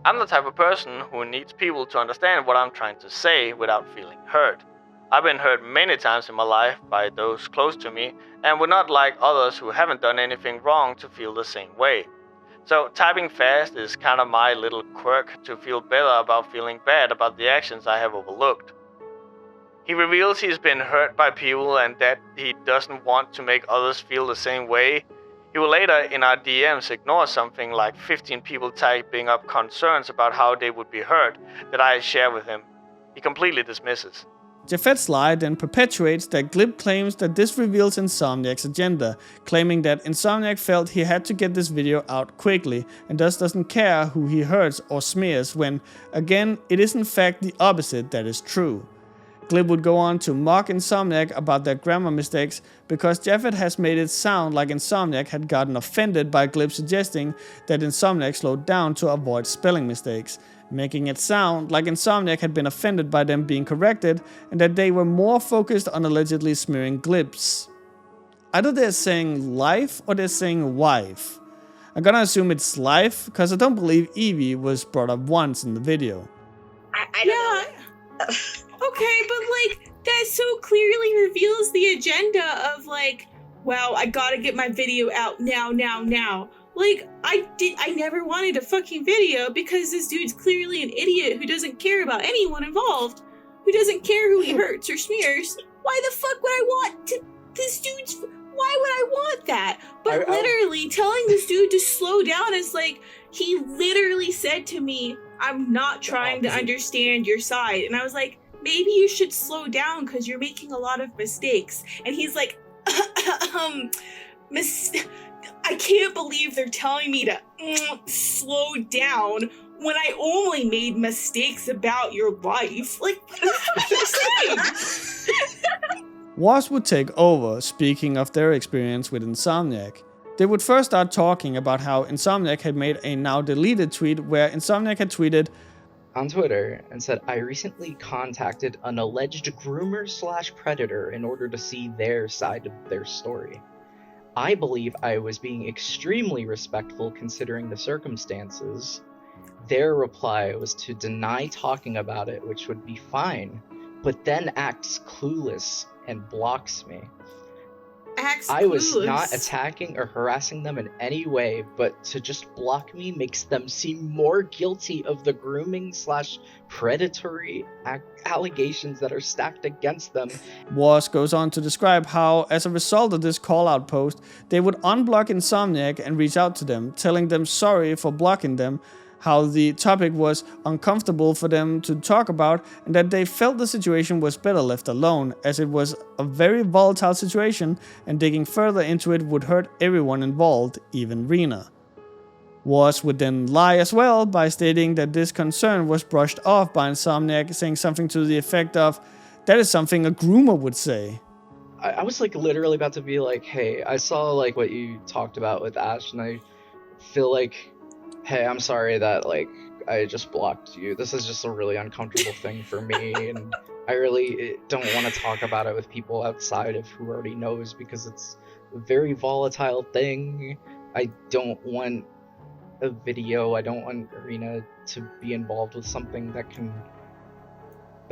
I'm the type of person who needs people to understand what I'm trying to say without feeling hurt. I've been hurt many times in my life by those close to me and would not like others who haven't done anything wrong to feel the same way. So typing fast is kind of my little quirk to feel better about feeling bad about the actions I have overlooked. He reveals he's been hurt by people and that he doesn't want to make others feel the same way. He will later in our DMs ignore something like 15 people typing up concerns about how they would be hurt that I share with him. He completely dismisses. Jafet's lie then perpetuates that Glib claims that this reveals Insomniac's agenda, claiming that Insomniac felt he had to get this video out quickly and thus doesn't care who he hurts or smears when, again, it is in fact the opposite that is true. Glib would go on to mock Insomniac about their grammar mistakes because Jafet has made it sound like Insomniac had gotten offended by Glib suggesting that Insomniac slowed down to avoid spelling mistakes, making it sound like Insomniac had been offended by them being corrected and that they were more focused on allegedly smearing Glibs. either they're saying life or they're saying wife. I'm gonna assume it's life, because I don't believe Eevee was brought up once in the video. I don't know. Okay, but like that so clearly reveals the agenda of like, well, I gotta get my video out now. Like, I never wanted a fucking video because this dude's clearly an idiot who doesn't care about anyone involved, who doesn't care who he hurts or smears. Why the fuck would I want this dude's? Why would I want that? But literally telling this dude to slow down is like, he literally said to me, I'm not trying to understand your side. And I was like, maybe you should slow down because you're making a lot of mistakes. And he's like, I can't believe they're telling me to slow down when I only made mistakes about your life. Like, what the fuck are you saying? Woz would take over, speaking of their experience with Insomniac. They would first start talking about how Insomniac had made a now deleted tweet where Insomniac had tweeted on Twitter and said, I recently contacted an alleged groomer/predator in order to see their side of their story. I believe I was being extremely respectful considering the circumstances. Their reply was to deny talking about it, which would be fine, but then acts clueless and blocks me. I was not attacking or harassing them in any way, but to just block me makes them seem more guilty of the grooming/predatory allegations that are stacked against them. Woz goes on to describe how, as a result of this call-out post, they would unblock Insomniac and reach out to them, telling them sorry for blocking them, how the topic was uncomfortable for them to talk about, and that they felt the situation was better left alone, as it was a very volatile situation, and digging further into it would hurt everyone involved, even Rena. Woz would then lie as well by stating that this concern was brushed off by Insomniac, saying something to the effect of, that is something a groomer would say. I was like literally about to be like, hey, I saw like what you talked about with Ash, and I feel like, hey, I'm sorry that, like, I just blocked you. This is just a really uncomfortable thing for me, and I really don't want to talk about it with people outside of who already knows, because it's a very volatile thing. I don't want a video, I don't want Arena to be involved with something that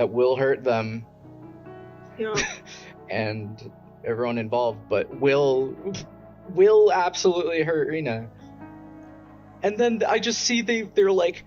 will hurt them. Yeah. And everyone involved, but will absolutely hurt Rena. And then I just see they're like,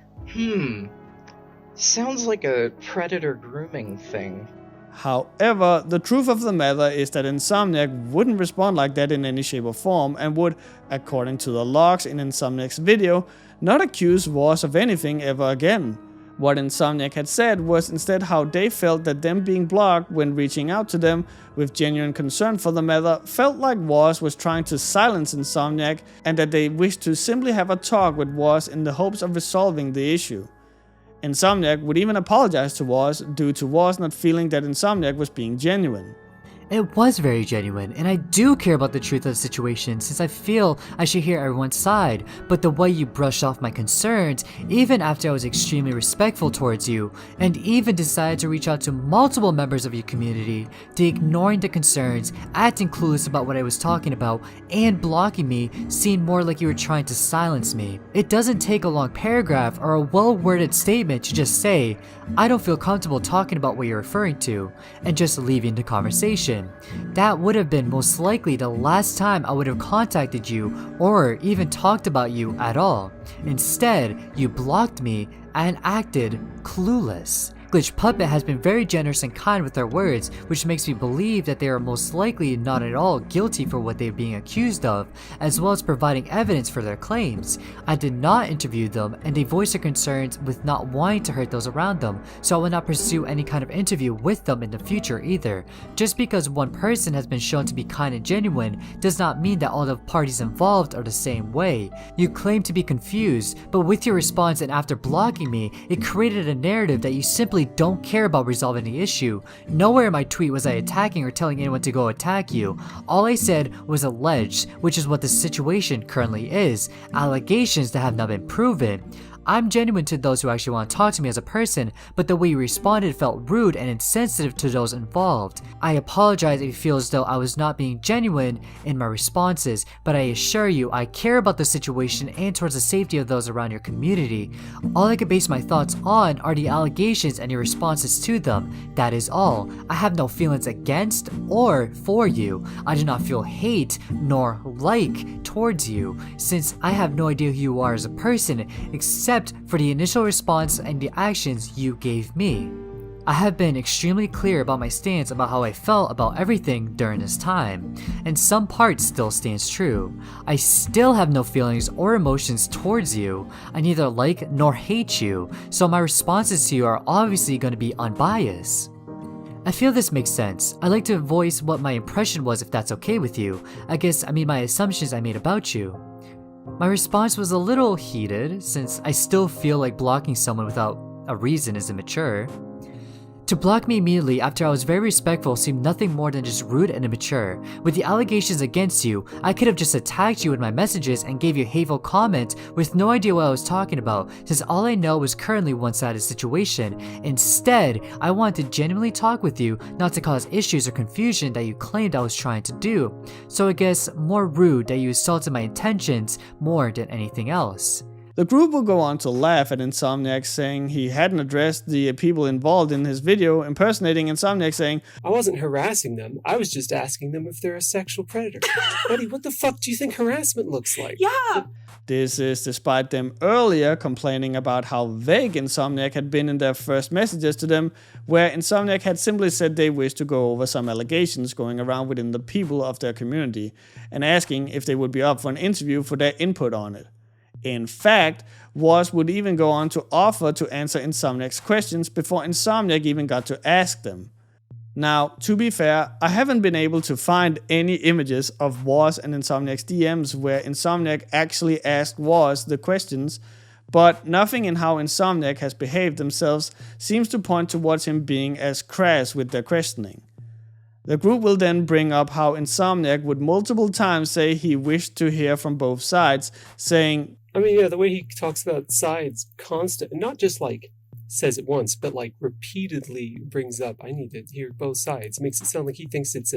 sounds like a predator grooming thing. However, the truth of the matter is that Insomniac wouldn't respond like that in any shape or form, and would, according to the logs in Insomniac's video, not accuse Woz of anything ever again. What Insomniac had said was instead how they felt that them being blocked when reaching out to them with genuine concern for the matter felt like Woz was trying to silence Insomniac, and that they wished to simply have a talk with Woz in the hopes of resolving the issue. Insomniac would even apologize to Woz due to Woz not feeling that Insomniac was being genuine. It was very genuine, and I do care about the truth of the situation since I feel I should hear everyone's side, but the way you brushed off my concerns, even after I was extremely respectful towards you, and even decided to reach out to multiple members of your community, the ignoring the concerns, acting clueless about what I was talking about, and blocking me seemed more like you were trying to silence me. It doesn't take a long paragraph or a well-worded statement to just say, I don't feel comfortable talking about what you're referring to, and just leaving the conversation. That would have been most likely the last time I would have contacted you or even talked about you at all. Instead, you blocked me and acted clueless. Glitchedpuppet has been very generous and kind with their words, which makes me believe that they are most likely not at all guilty for what they are being accused of, as well as providing evidence for their claims. I did not interview them, and they voiced their concerns with not wanting to hurt those around them, so I will not pursue any kind of interview with them in the future either. Just because one person has been shown to be kind and genuine does not mean that all the parties involved are the same way. You claim to be confused, but with your response and after blocking me, it created a narrative that you simply don't care about resolving the issue. Nowhere in my tweet was I attacking or telling anyone to go attack you. All I said was alleged, which is what the situation currently is, allegations that have not been proven. I'm genuine to those who actually want to talk to me as a person, but the way you responded felt rude and insensitive to those involved. I apologize if you feel as though I was not being genuine in my responses, but I assure you I care about the situation and towards the safety of those around your community. All I can base my thoughts on are the allegations and your responses to them. That is all. I have no feelings against or for you. I do not feel hate nor like towards you, since I have no idea who you are as a person, except for the initial response and the actions you gave me. I have been extremely clear about my stance about how I felt about everything during this time, and some parts still stands true. I still have no feelings or emotions towards you. I neither like nor hate you, so my responses to you are obviously going to be unbiased. I feel this makes sense. I'd like to voice what my impression was if that's okay with you. My assumptions I made about you. My response was a little heated, since I still feel like blocking someone without a reason is immature. To block me immediately after I was very respectful seemed nothing more than just rude and immature. With the allegations against you, I could have just attacked you in my messages and gave you a hateful comment with no idea what I was talking about, since all I know was currently one-sided situation. Instead, I wanted to genuinely talk with you, not to cause issues or confusion that you claimed I was trying to do. So I guess more rude that you insulted my intentions more than anything else. The group will go on to laugh at Insomniac, saying he hadn't addressed the people involved in his video, impersonating Insomniac, saying, I wasn't harassing them, I was just asking them if they're a sexual predator. Buddy, what the fuck do you think harassment looks like? Yeah! This is despite them earlier complaining about how vague Insomniac had been in their first messages to them, where Insomniac had simply said they wished to go over some allegations going around within the people of their community, and asking if they would be up for an interview for their input on it. In fact, Woz would even go on to offer to answer Insomniac's questions before Insomniac even got to ask them. Now, to be fair, I haven't been able to find any images of Woz and Insomniac's DMs where Insomniac actually asked Woz the questions, but nothing in how Insomniac has behaved themselves seems to point towards him being as crass with their questioning. The group will then bring up how Insomniac would multiple times say he wished to hear from both sides, saying, the way he talks about sides constant, not just like says it once, but like repeatedly brings up, I need to hear both sides. Makes it sound like he thinks it's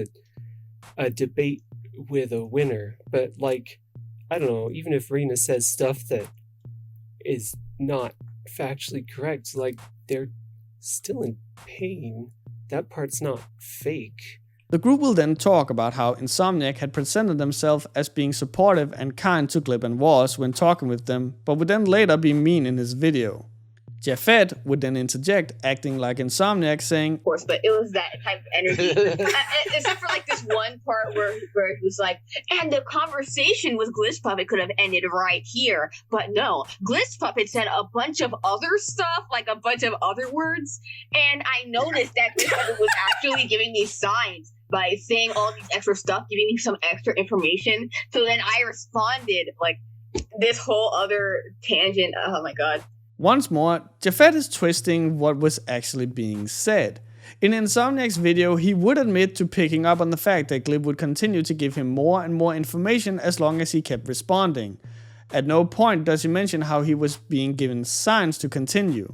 a debate with a winner. But like, I don't know, even if Rena says stuff that is not factually correct, like they're still in pain. That part's not fake. The group will then talk about how Insomniac had presented themselves as being supportive and kind to Glib and Woz when talking with them, but would then later be mean in his video. Jafet would then interject, acting like Insomniac, saying, Of course, but it was that type of energy. Except for like this one part where it was like, and the conversation with Glitchedpuppet could have ended right here. But no, Glitchedpuppet said a bunch of other stuff, like a bunch of other words. And I noticed that Glitchedpuppet was actually giving me signs by saying all these extra stuff, giving me some extra information. So then I responded like this whole other tangent. Oh my god. Once more, Jafet is twisting what was actually being said. In Insomniac's video, he would admit to picking up on the fact that Glib would continue to give him more and more information as long as he kept responding. At no point does he mention how he was being given signs to continue.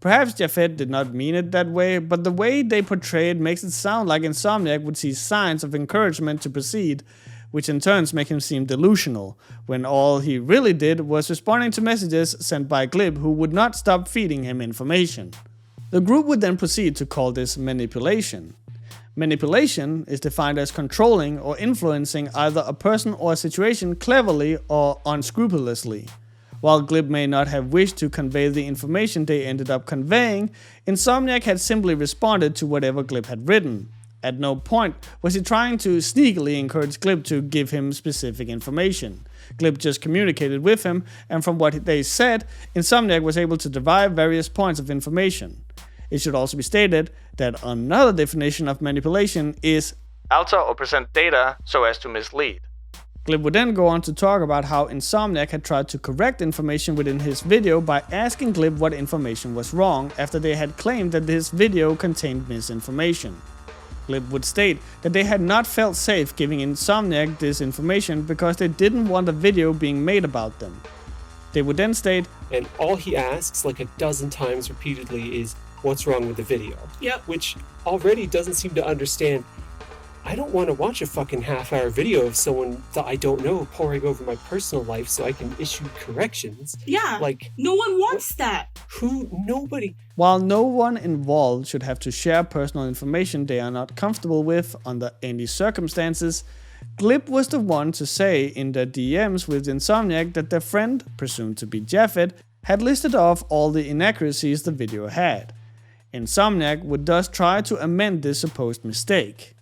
Perhaps Jafet did not mean it that way, but the way they portray it makes it sound like Insomniac would see signs of encouragement to proceed, which in turns make him seem delusional, when all he really did was responding to messages sent by Glib, who would not stop feeding him information. The group would then proceed to call this manipulation. Manipulation is defined as controlling or influencing either a person or a situation cleverly or unscrupulously. While Glib may not have wished to convey the information they ended up conveying, Insomniac had simply responded to whatever Glib had written. At no point was he trying to sneakily encourage Glib to give him specific information. Glib just communicated with him, and from what they said, Insomniac was able to derive various points of information. It should also be stated that another definition of manipulation is alter or present data so as to mislead. Glib would then go on to talk about how Insomniac had tried to correct information within his video by asking Glib what information was wrong after they had claimed that his video contained misinformation. Glib would state that they had not felt safe giving Insomniac this information because they didn't want a video being made about them. They would then state, And all he asks, like a dozen times repeatedly, is, what's wrong with the video? Yep. Which already doesn't seem to understand, I don't want to watch a fucking half-hour video of someone that I don't know pouring over my personal life so I can issue corrections. Yeah. Like, no one wants that. Nobody. while no one involved should have to share personal information they are not comfortable with under any circumstances, Glip was the one to say in their DMs with Insomniac that their friend, presumed to be Japheth, had listed off all the inaccuracies the video had. Insomniac would thus try to amend this supposed mistake.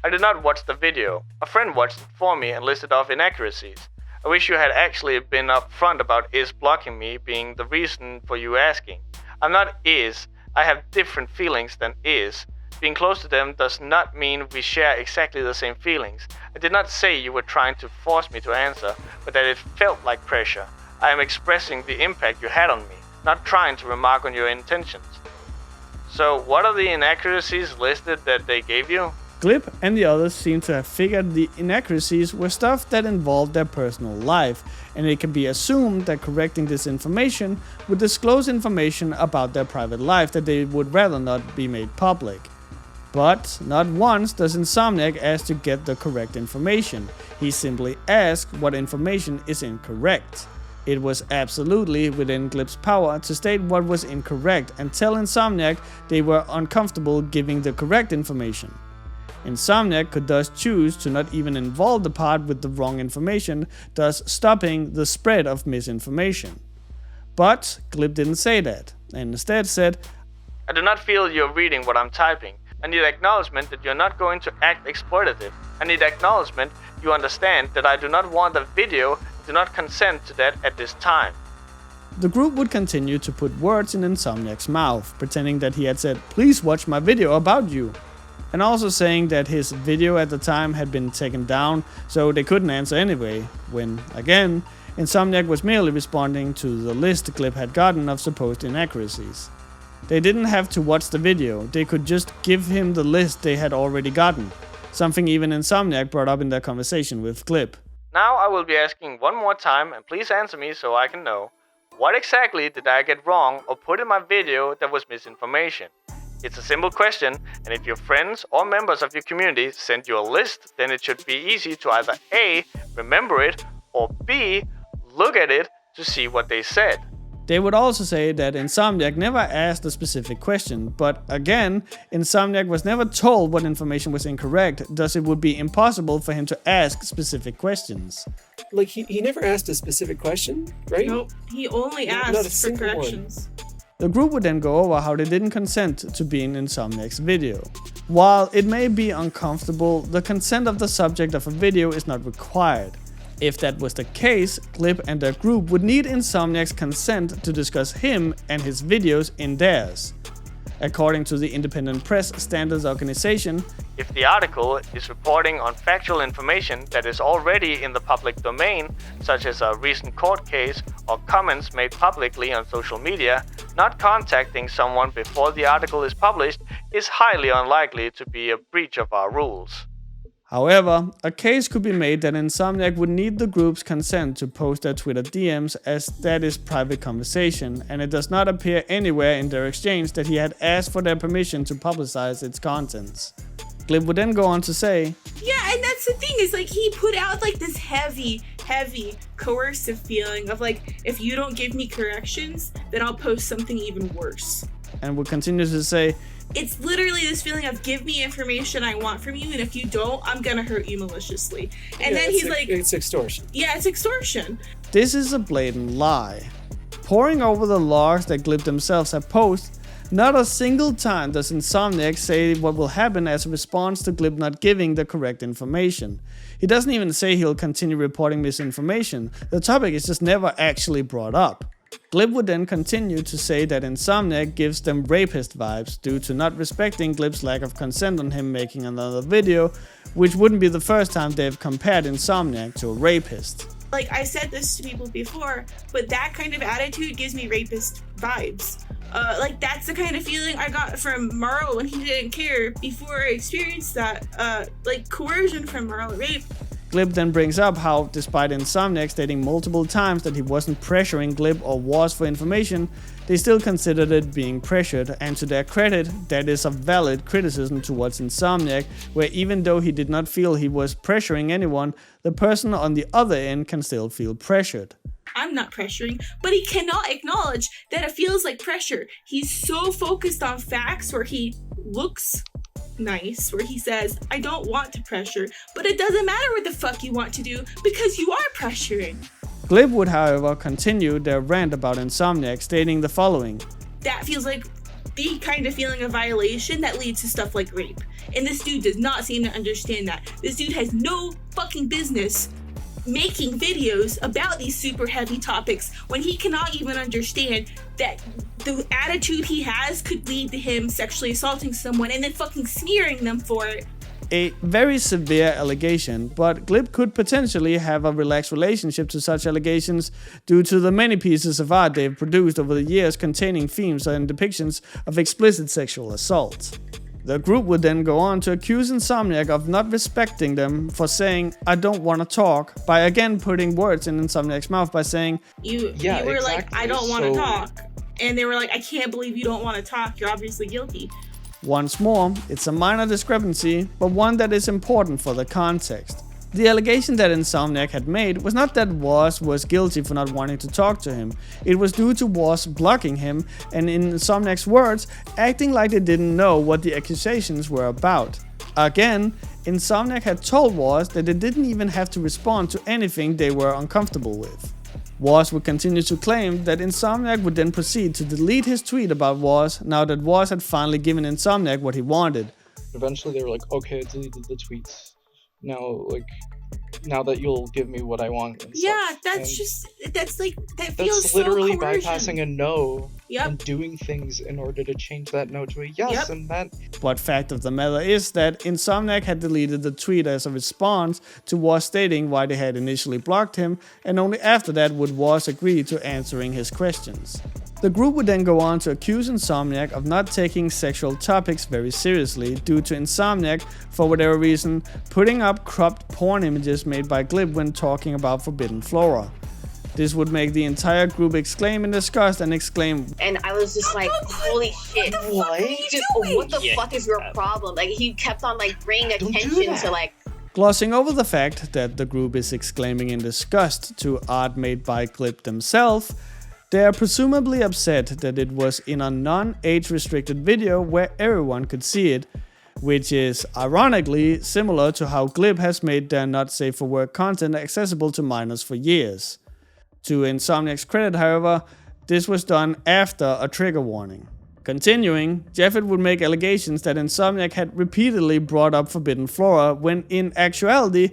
I did not watch the video. A friend watched it for me and listed off inaccuracies. I wish you had actually been upfront about Is blocking me being the reason for you asking. I'm not Is. I have different feelings than Is. Being close to them does not mean we share exactly the same feelings. I did not say you were trying to force me to answer, but that it felt like pressure. I am expressing the impact you had on me, not trying to remark on your intentions. So, what are the inaccuracies listed that they gave you? Glip and the others seem to have figured the inaccuracies were stuff that involved their personal life, and it can be assumed that correcting this information would disclose information about their private life that they would rather not be made public. But not once does Insomniac ask to get the correct information. He simply asks what information is incorrect. It was absolutely within Glip's power to state what was incorrect and tell Insomniac they were uncomfortable giving the correct information. Insomniac could thus choose to not even involve the part with the wrong information, thus stopping the spread of misinformation. But Glip didn't say that, and instead said, I do not feel you're reading what I'm typing. I need acknowledgement that you're not going to act exploitative. I need acknowledgement you understand that I do not want a video, do not consent to that at this time. The group would continue to put words in Insomniac's mouth, pretending that he had said, please watch my video about you. And also saying that his video at the time had been taken down, so they couldn't answer anyway, when, again, Insomniac was merely responding to the list Glip had gotten of supposed inaccuracies. They didn't have to watch the video, they could just give him the list they had already gotten, something even Insomniac brought up in their conversation with Glip. Now I will be asking one more time, and please answer me so I can know, what exactly did I get wrong or put in my video that was misinformation? It's a simple question, and if your friends or members of your community send you a list, then it should be easy to either A, remember it, or B, look at it to see what they said. They would also say that Insomniac never asked a specific question, but again, Insomniac was never told what information was incorrect, thus it would be impossible for him to ask specific questions. Like, he never asked a specific question, right? Nope, he only Not a asked for single corrections. The group would then go over how they didn't consent to be in Insomniac's video. While it may be uncomfortable, the consent of the subject of a video is not required. If that was the case, Glip and their group would need Insomniac's consent to discuss him and his videos in theirs. According to the Independent Press Standards Organization, if the article is reporting on factual information that is already in the public domain, such as a recent court case or comments made publicly on social media, not contacting someone before the article is published is highly unlikely to be a breach of our rules. However, a case could be made that Insomniac would need the group's consent to post their Twitter DMs, as that is private conversation, and it does not appear anywhere in their exchange that he had asked for their permission to publicize its contents. Glip would then go on to say, Yeah, and that's the thing, is like he put out like this heavy coercive feeling of like, if you don't give me corrections, then I'll post something even worse. And would continue to say, it's literally this feeling of give me information I want from you, and if you don't, I'm gonna hurt you maliciously. And then he's like, it's extortion. Yeah, it's extortion. This is a blatant lie. Poring over the logs that Glip themselves have posted, not a single time does Insomniac say what will happen as a response to Glip not giving the correct information. He doesn't even say he'll continue reporting misinformation. The topic is just never actually brought up. Glip would then continue to say that Insomniac gives them rapist vibes due to not respecting Glip's lack of consent on him making another video, which wouldn't be the first time they've compared Insomniac to a rapist. Like, I said this to people before, but that kind of attitude gives me rapist vibes. Like, that's the kind of feeling I got from Marl when he didn't care before I experienced that. Like, coercion from Marl, rape, Glib then brings up how, despite Insomniac stating multiple times that he wasn't pressuring Glib or was for information, they still considered it being pressured, and to their credit, that is a valid criticism towards Insomniac, where even though he did not feel he was pressuring anyone, the person on the other end can still feel pressured. I'm not pressuring, but he cannot acknowledge that it feels like pressure. He's so focused on facts where he looks nice, where he says, I don't want to pressure, but it doesn't matter what the fuck you want to do because you are pressuring. Glib would, however, continue their rant about Insomniac, stating the following. That feels like the kind of feeling of violation that leads to stuff like rape. And this dude does not seem to understand that. This dude has no fucking business making videos about these super heavy topics when he cannot even understand that the attitude he has could lead to him sexually assaulting someone and then fucking smearing them for it. A very severe allegation, but Glib could potentially have a relaxed relationship to such allegations due to the many pieces of art they've produced over the years containing themes and depictions of explicit sexual assault. The group would then go on to accuse Insomniac of not respecting them for saying, I don't want to talk, by again putting words in Insomniac's mouth by saying, You were like, I don't want to talk. And they were like, I can't believe you don't want to talk. You're obviously guilty. Once more, it's a minor discrepancy, but one that is important for the context. The allegation that Insomniac had made was not that Woz was guilty for not wanting to talk to him. It was due to Woz blocking him and, in Insomniac's words, acting like they didn't know what the accusations were about. Again, Insomniac had told Woz that they didn't even have to respond to anything they were uncomfortable with. Woz would continue to claim that Insomniac would then proceed to delete his tweet about Woz now that Woz had finally given Insomniac what he wanted. Eventually they were like, okay, I deleted the tweets. Now that you'll give me what I want. And yeah, stuff. That feels that's literally so coercion. bypassing a no Yep. and doing things in order to change that no to a yes. Yep. And that But fact of the matter is that Insomniac had deleted the tweet as a response to Woz stating why they had initially blocked him, and only after that would Woz agree to answering his questions. The group would then go on to accuse Insomniac of not taking sexual topics very seriously due to Insomniac, for whatever reason, putting up cropped porn images made by Glib when talking about Forbidden Flora. This would make the entire group exclaim in disgust and exclaim, And I was just like, holy shit. What the fuck is your problem? Like, he kept on, like, bringing attention to, like, glossing over the fact that the group is exclaiming in disgust to art made by Glib themselves. They are presumably upset that it was in a non-age restricted video where everyone could see it, which is ironically similar to how Glib has made their not safe for work content accessible to minors for years. To Insomniac's credit, however, this was done after a trigger warning. Continuing, Jeffet would make allegations that Insomniac had repeatedly brought up Forbidden Flora when in actuality,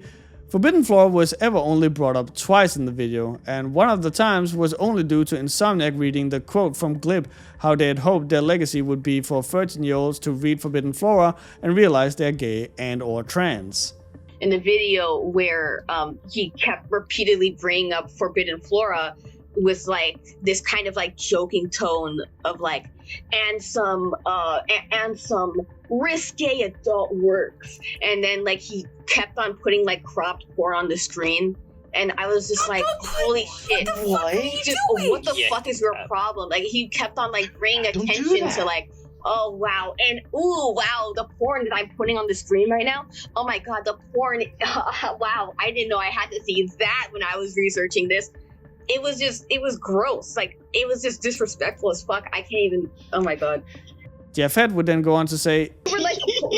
Forbidden Flora was ever only brought up twice in the video, and one of the times was only due to Insomniac reading the quote from Glib how they had hoped their legacy would be for 13-year-olds to read Forbidden Flora and realize they're gay and or trans. in the video where he kept repeatedly bringing up Forbidden Flora with like this kind of like joking tone of like and some risque adult works, and then like he kept on putting like cropped porn on the screen, and I was just like, holy shit, what the fuck is your problem? Like he kept on like bringing attention to like, oh wow, and ooh wow, the porn that I'm putting on the screen right now, oh my god, the porn, wow, I didn't know I had to see that when I was researching this. It was gross. Like, it was just disrespectful as fuck. I can't even, oh my god. Jeffet would then go on to say,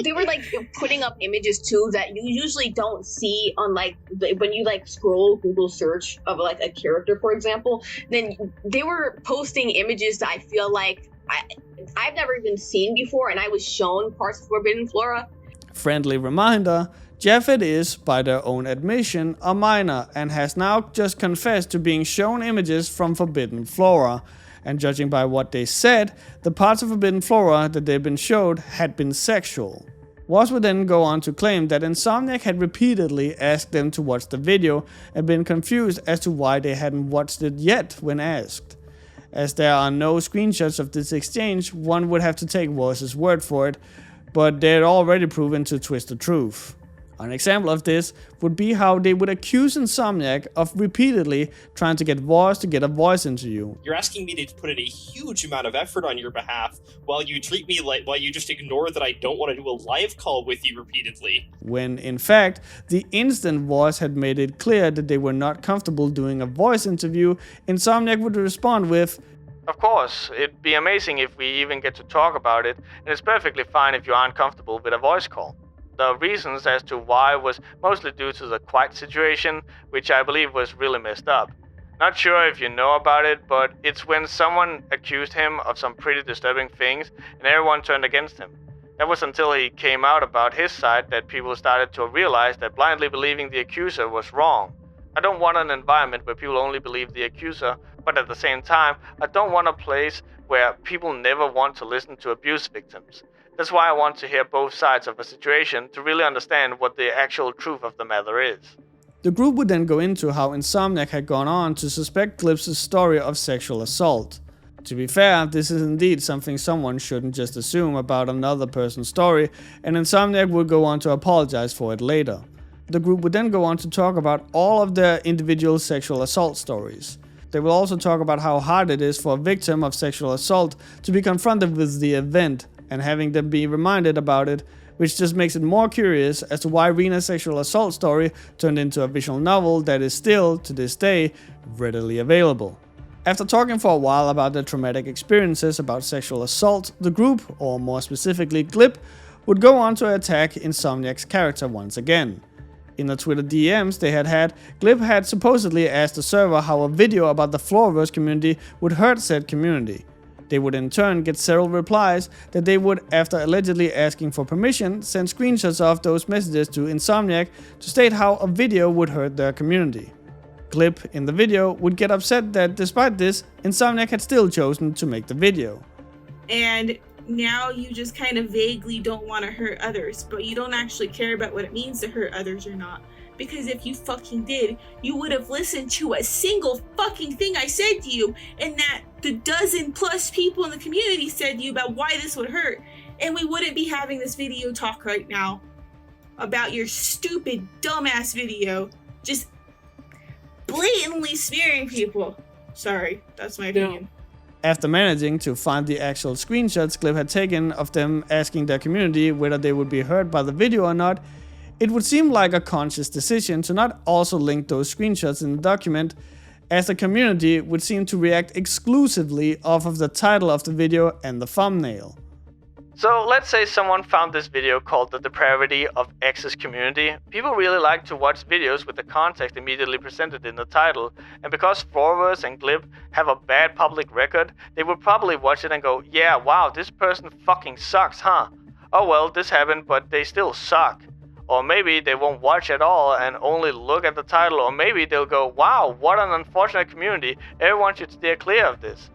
they were like putting up images too that you usually don't see on like when you like scroll Google search of like a character, for example. Then they were posting images that I feel like I've never even seen before, and I was shown parts of Forbidden Flora. Friendly reminder, Jeffet is, by their own admission, a minor and has now just confessed to being shown images from Forbidden Flora. And judging by what they said, the parts of Forbidden Flora that they've been showed had been sexual. Woz would then go on to claim that Insomniac had repeatedly asked them to watch the video and been confused as to why they hadn't watched it yet when asked. As there are no screenshots of this exchange, one would have to take Woz's word for it, but they had already proven to twist the truth. An example of this would be how they would accuse Insomniac of repeatedly trying to get Voice to get a voice interview. You're asking me to put in a huge amount of effort on your behalf while you just ignore that I don't want to do a live call with you repeatedly. When, in fact, the instant Voice had made it clear that they were not comfortable doing a voice interview, Insomniac would respond with, "Of course, it'd be amazing if we even get to talk about it, and it's perfectly fine if you aren't comfortable with a voice call. The reasons as to why was mostly due to the quiet situation, which I believe was really messed up. Not sure if you know about it, but it's when someone accused him of some pretty disturbing things and everyone turned against him. That was until he came out about his side that people started to realize that blindly believing the accuser was wrong. I don't want an environment where people only believe the accuser, but at the same time, I don't want a place where people never want to listen to abuse victims. That's why I want to hear both sides of a situation to really understand what the actual truth of the matter is." The group would then go into how Insomniac had gone on to suspect Glip's story of sexual assault. To be fair, this is indeed something someone shouldn't just assume about another person's story, and Insomniac would go on to apologize for it later. The group would then go on to talk about all of their individual sexual assault stories. They will also talk about how hard it is for a victim of sexual assault to be confronted with the event and having them be reminded about it, which just makes it more curious as to why Rena's sexual assault story turned into a visual novel that is still, to this day, readily available. After talking for a while about their traumatic experiences about sexual assault, the group, or more specifically Glip, would go on to attack Insomniac's character once again. In the Twitter DMs they had, Glip had supposedly asked the server how a video about the Floraverse community would hurt said community. They would in turn get several replies that they would, after allegedly asking for permission, send screenshots of those messages to Insomniac to state how a video would hurt their community. Glip in the video would get upset that despite this, Insomniac had still chosen to make the video. And now you just kind of vaguely don't want to hurt others, but you don't actually care about what it means to hurt others or not. Because if you fucking did, you would have listened to a single fucking thing I said to you, and that the dozen plus people in the community said to you about why this would hurt, and we wouldn't be having this video talk right now about your stupid, dumbass video, just blatantly smearing people. Sorry, that's my opinion. After managing to find the actual screenshots Glip had taken of them asking their community whether they would be hurt by the video or not, it would seem like a conscious decision to not also link those screenshots in the document, as the community would seem to react exclusively off of the title of the video and the thumbnail. So let's say someone found this video called The Depravity of X's Community. People really like to watch videos with the context immediately presented in the title, and because Floraverse and Glip have a bad public record, they would probably watch it and go, yeah, wow, this person fucking sucks, huh? Oh well, this happened, but they still suck. Or maybe they won't watch at all and only look at the title, or maybe they'll go, wow, what an unfortunate community, everyone should steer clear of this.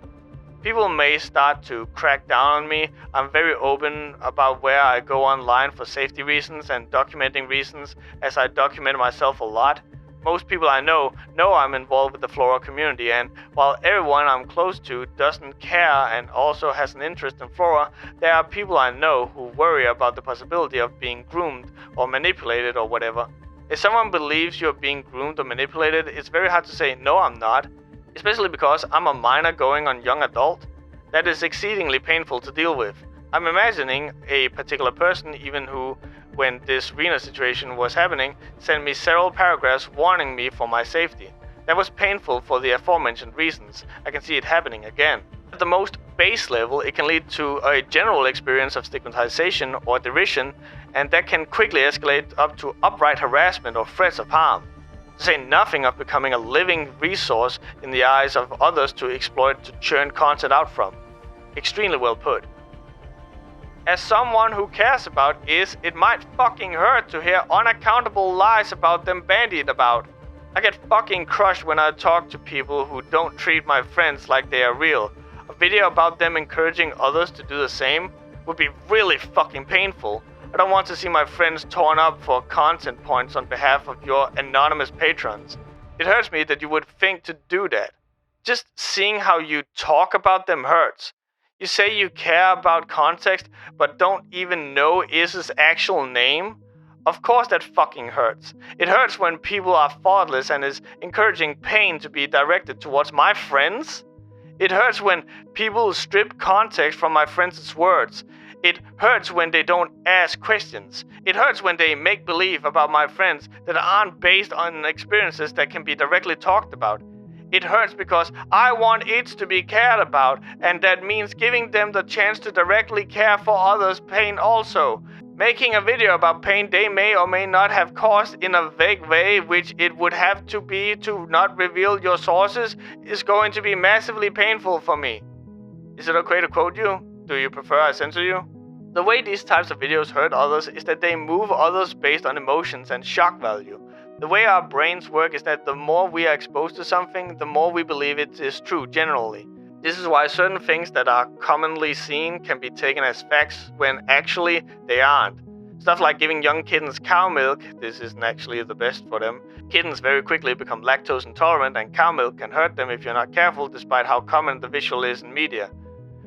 People may start to crack down on me. I'm very open about where I go online for safety reasons and documenting reasons, as I document myself a lot. Most people I know I'm involved with the Flora community, and while everyone I'm close to doesn't care and also has an interest in Flora, there are people I know who worry about the possibility of being groomed or manipulated or whatever. If someone believes you're being groomed or manipulated, it's very hard to say, no, I'm not. Especially because I'm a minor going on young adult. That is exceedingly painful to deal with. I'm imagining a particular person even who, when this Rena situation was happening, sent me several paragraphs warning me for my safety. That was painful for the aforementioned reasons. I can see it happening again. At the most base level, it can lead to a general experience of stigmatization or derision, and that can quickly escalate up to outright harassment or threats of harm. To say nothing of becoming a living resource in the eyes of others to exploit to churn content out from. Extremely well put. As someone who cares about it might fucking hurt to hear unaccountable lies about them bandied about. I get fucking crushed when I talk to people who don't treat my friends like they are real. A video about them encouraging others to do the same would be really fucking painful. I don't want to see my friends torn up for content points on behalf of your anonymous patrons. It hurts me that you would think to do that. Just seeing how you talk about them hurts. You say you care about context, but don't even know Iz's actual name? Of course that fucking hurts. It hurts when people are thoughtless and is encouraging pain to be directed towards my friends. It hurts when people strip context from my friends' words. It hurts when they don't ask questions. It hurts when they make believe about my friends that aren't based on experiences that can be directly talked about. It hurts because I want it to be cared about, and that means giving them the chance to directly care for others' pain also. Making a video about pain they may or may not have caused in a vague way, which it would have to be to not reveal your sources, is going to be massively painful for me. Is it okay to quote you? Do you prefer I censor you? The way these types of videos hurt others is that they move others based on emotions and shock value. The way our brains work is that the more we are exposed to something, the more we believe it is true generally. This is why certain things that are commonly seen can be taken as facts when actually they aren't. Stuff like giving young kittens cow milk, this isn't actually the best for them. Kittens very quickly become lactose intolerant and cow milk can hurt them if you're not careful, despite how common the visual is in media.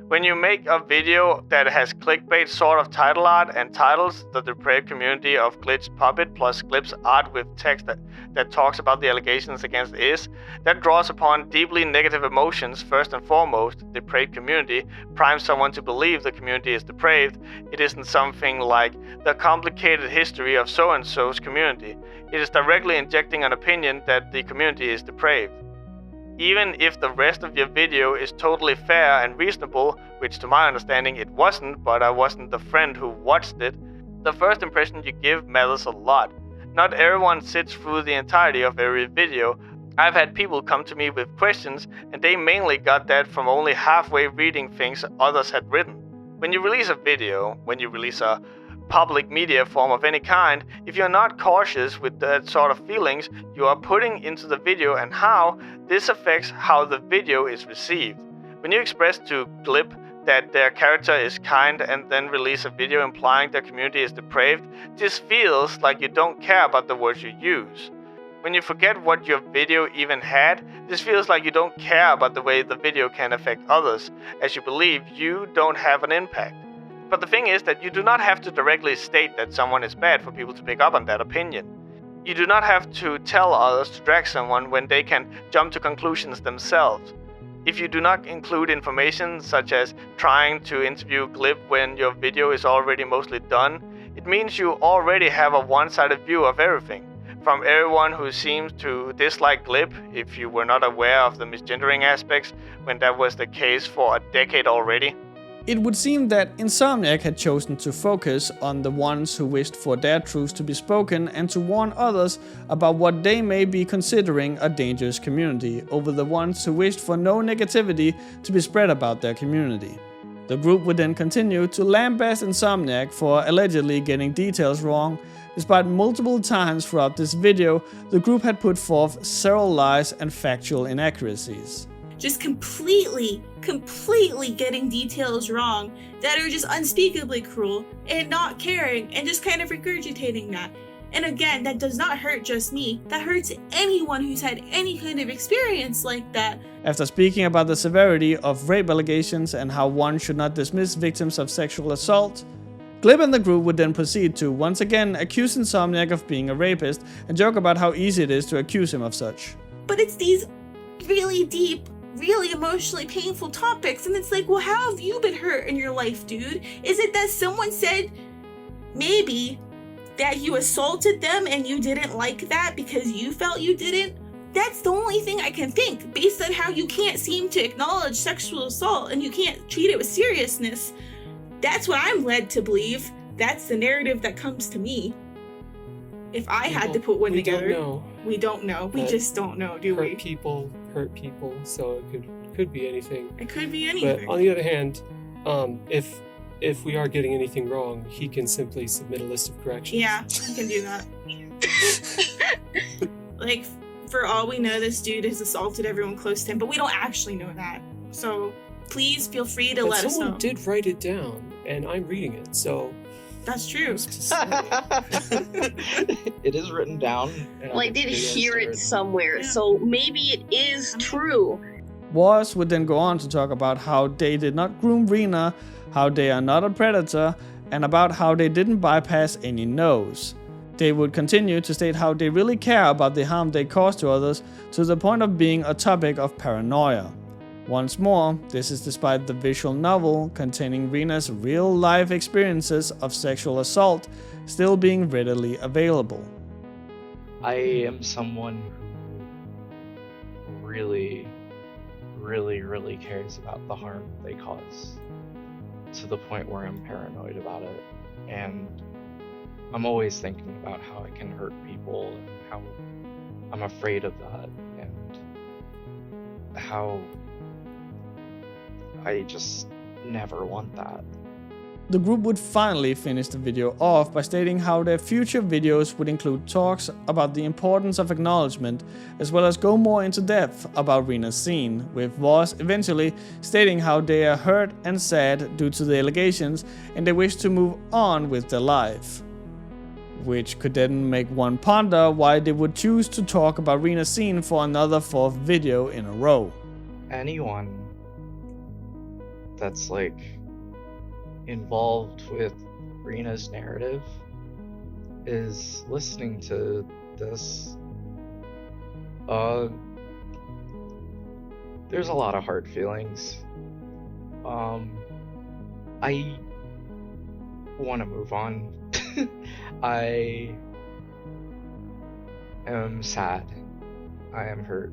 When you make a video that has clickbait sort of title art and titles the depraved community of Glitchedpuppet plus clips art with text that talks about the allegations against Is, that draws upon deeply negative emotions first and foremost. Depraved community primes someone to believe the community is depraved. It isn't something like the complicated history of so-and-so's community. It is directly injecting an opinion that the community is depraved. Even if the rest of your video is totally fair and reasonable, which to my understanding it wasn't, but I wasn't the friend who watched it, the first impression you give matters a lot. Not everyone sits through the entirety of every video. I've had people come to me with questions, and they mainly got that from only halfway reading things others had written. When you release a video, when you release a public media form of any kind, if you're not cautious with that sort of feelings you are putting into the video and how this affects how the video is received. When you express to Glip that their character is kind and then release a video implying their community is depraved, this feels like you don't care about the words you use. When you forget what your video even had, this feels like you don't care about the way the video can affect others, as you believe you don't have an impact. But the thing is that you do not have to directly state that someone is bad for people to pick up on that opinion. You do not have to tell others to drag someone when they can jump to conclusions themselves. If you do not include information such as trying to interview Glip when your video is already mostly done, it means you already have a one-sided view of everything. From everyone who seems to dislike Glip, if you were not aware of the misgendering aspects when that was the case for a decade already. It would seem that Insomniac had chosen to focus on the ones who wished for their truths to be spoken and to warn others about what they may be considering a dangerous community over the ones who wished for no negativity to be spread about their community. The group would then continue to lambaste Insomniac for allegedly getting details wrong. Despite multiple times throughout this video, the group had put forth several lies and factual inaccuracies. Just completely getting details wrong that are just unspeakably cruel and not caring and just kind of regurgitating that. And again, that does not hurt just me. That hurts anyone who's had any kind of experience like that. After speaking about the severity of rape allegations and how one should not dismiss victims of sexual assault, Glib and the group would then proceed to once again accuse Insomniac of being a rapist and joke about how easy it is to accuse him of such. But it's these really deep, really emotionally painful topics, and it's like, well, how have you been hurt in your life, dude? Is it that someone said maybe that you assaulted them and you didn't like that because you felt you didn't? That's the only thing I can think, based on how you can't seem to acknowledge sexual assault and you can't treat it with seriousness. That's what I'm led to believe. That's the narrative that comes to me. If I had to put one together, we don't know. We just don't know, do we? Hurt people, so it could be anything. It could be anything. But on the other hand, if we are getting anything wrong, he can simply submit a list of corrections. Yeah, he can do that. Like, for all we know, this dude has assaulted everyone close to him, but we don't actually know that. So please feel free to let us know. Someone did write it down, and I'm reading it, so. That's true. It is written down. Well, I did hear it somewhere, so maybe it is true. Wars would then go on to talk about how they did not groom Rena, how they are not a predator, and about how they didn't bypass any no's. They would continue to state how they really care about the harm they cause to others, to the point of being a topic of paranoia. Once more, this is despite the visual novel containing Rina's real-life experiences of sexual assault still being readily available. I am someone who really cares about the harm they cause, to the point where I'm paranoid about it, and I'm always thinking about how it can hurt people and how I'm afraid of that, and how I just never want that. The group would finally finish the video off by stating how their future videos would include talks about the importance of acknowledgement, as well as go more into depth about Rina's scene, with Voss eventually stating how they are hurt and sad due to the allegations and they wish to move on with their life. Which could then make one ponder why they would choose to talk about Rina's scene for another 4th video in a row. Anyone that's like involved with Rina's narrative is listening to this. There's a lot of hard feelings. I want to move on. I am sad. I am hurt.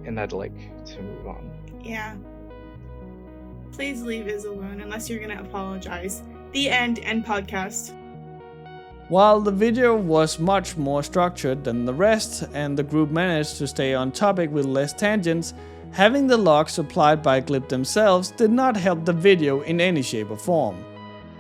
And I'd like to move on. Yeah. Please leave Iz alone unless you're gonna apologize. The end podcast. While the video was much more structured than the rest and the group managed to stay on topic with less tangents, having the logs supplied by Glip themselves did not help the video in any shape or form.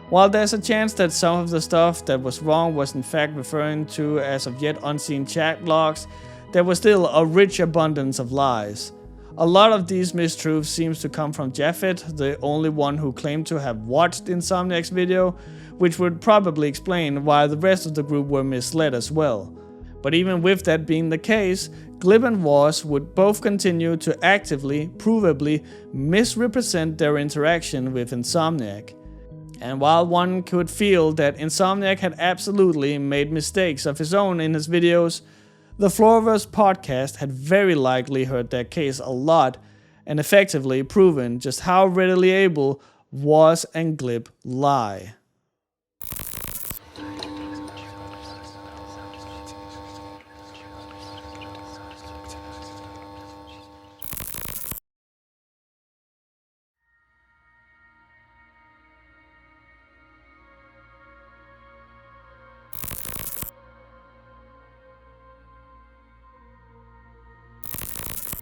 While there's a chance that some of the stuff that was wrong was in fact referring to as of yet unseen chat logs, there was still a rich abundance of lies. A lot of these mistruths seems to come from Japhet, the only one who claimed to have watched Insomniac's video, which would probably explain why the rest of the group were misled as well. But even with that being the case, Glib and Voss would both continue to actively, provably, misrepresent their interaction with Insomniac. And while one could feel that Insomniac had absolutely made mistakes of his own in his videos, the Floraverse podcast had very likely heard their case a lot and effectively proven just how readily able Voss and Glib lie.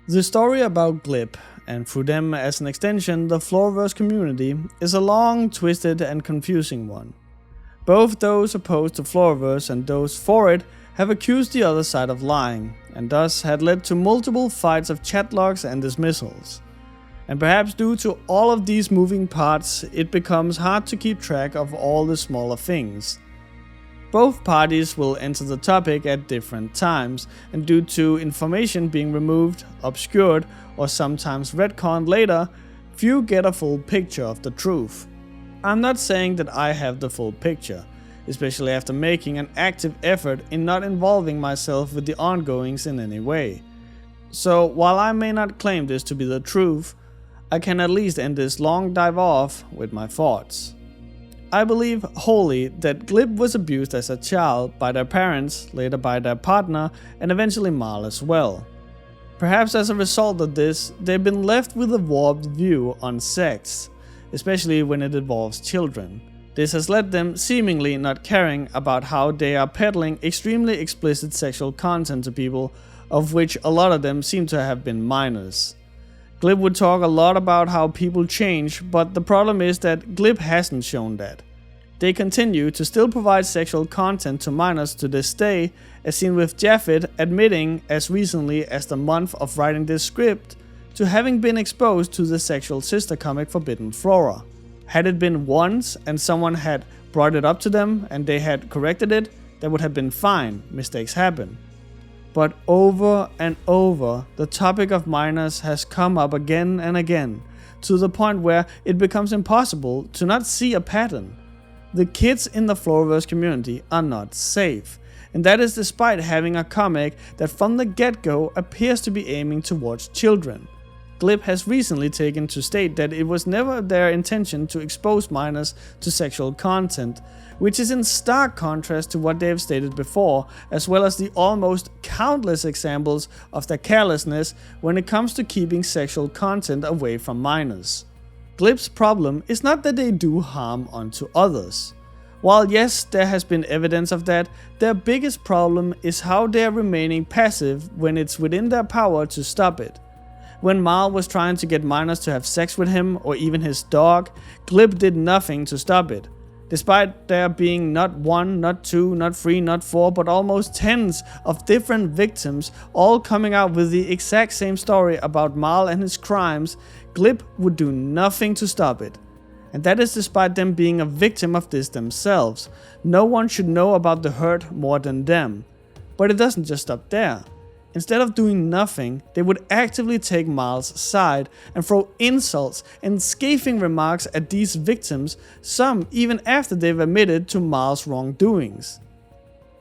The story about Glip, and through them as an extension the Floraverse community, is a long, twisted and confusing one. Both those opposed to Floraverse and those for it have accused the other side of lying, and thus had led to multiple fights of chatlogs and dismissals. And perhaps due to all of these moving parts, it becomes hard to keep track of all the smaller things. Both parties will enter the topic at different times, and due to information being removed, obscured, or sometimes retconned later, few get a full picture of the truth. I'm not saying that I have the full picture, especially after making an active effort in not involving myself with the ongoings in any way. So while I may not claim this to be the truth, I can at least end this long dive off with my thoughts. I believe wholly that Glib was abused as a child by their parents, later by their partner, and eventually Marl as well. Perhaps as a result of this, they've been left with a warped view on sex, especially when it involves children. This has led them seemingly not caring about how they are peddling extremely explicit sexual content to people, of which a lot of them seem to have been minors. Glib would talk a lot about how people change, but the problem is that Glib hasn't shown that. They continue to still provide sexual content to minors to this day, as seen with Japhet admitting as recently as the month of writing this script to having been exposed to the sexual sister comic Forbidden Flora. Had it been once and someone had brought it up to them and they had corrected it, that would have been fine, mistakes happen. But over and over, the topic of minors has come up again and again, to the point where it becomes impossible to not see a pattern. The kids in the Floraverse community are not safe, and that is despite having a comic that from the get-go appears to be aiming towards children. Glip has recently taken to state that it was never their intention to expose minors to sexual content, which is in stark contrast to what they have stated before, as well as the almost countless examples of their carelessness when it comes to keeping sexual content away from minors. Glip's problem is not that they do harm unto others. While yes, there has been evidence of that, their biggest problem is how they are remaining passive when it's within their power to stop it. When Marl was trying to get minors to have sex with him or even his dog, Glip did nothing to stop it. Despite there being not one, not two, not three, not four, but almost tens of different victims all coming out with the exact same story about Marl and his crimes, Glip would do nothing to stop it. And that is despite them being a victim of this themselves. No one should know about the hurt more than them. But it doesn't just stop there. Instead of doing nothing, they would actively take Marl's side and throw insults and scathing remarks at these victims, some even after they've admitted to Marl's wrongdoings.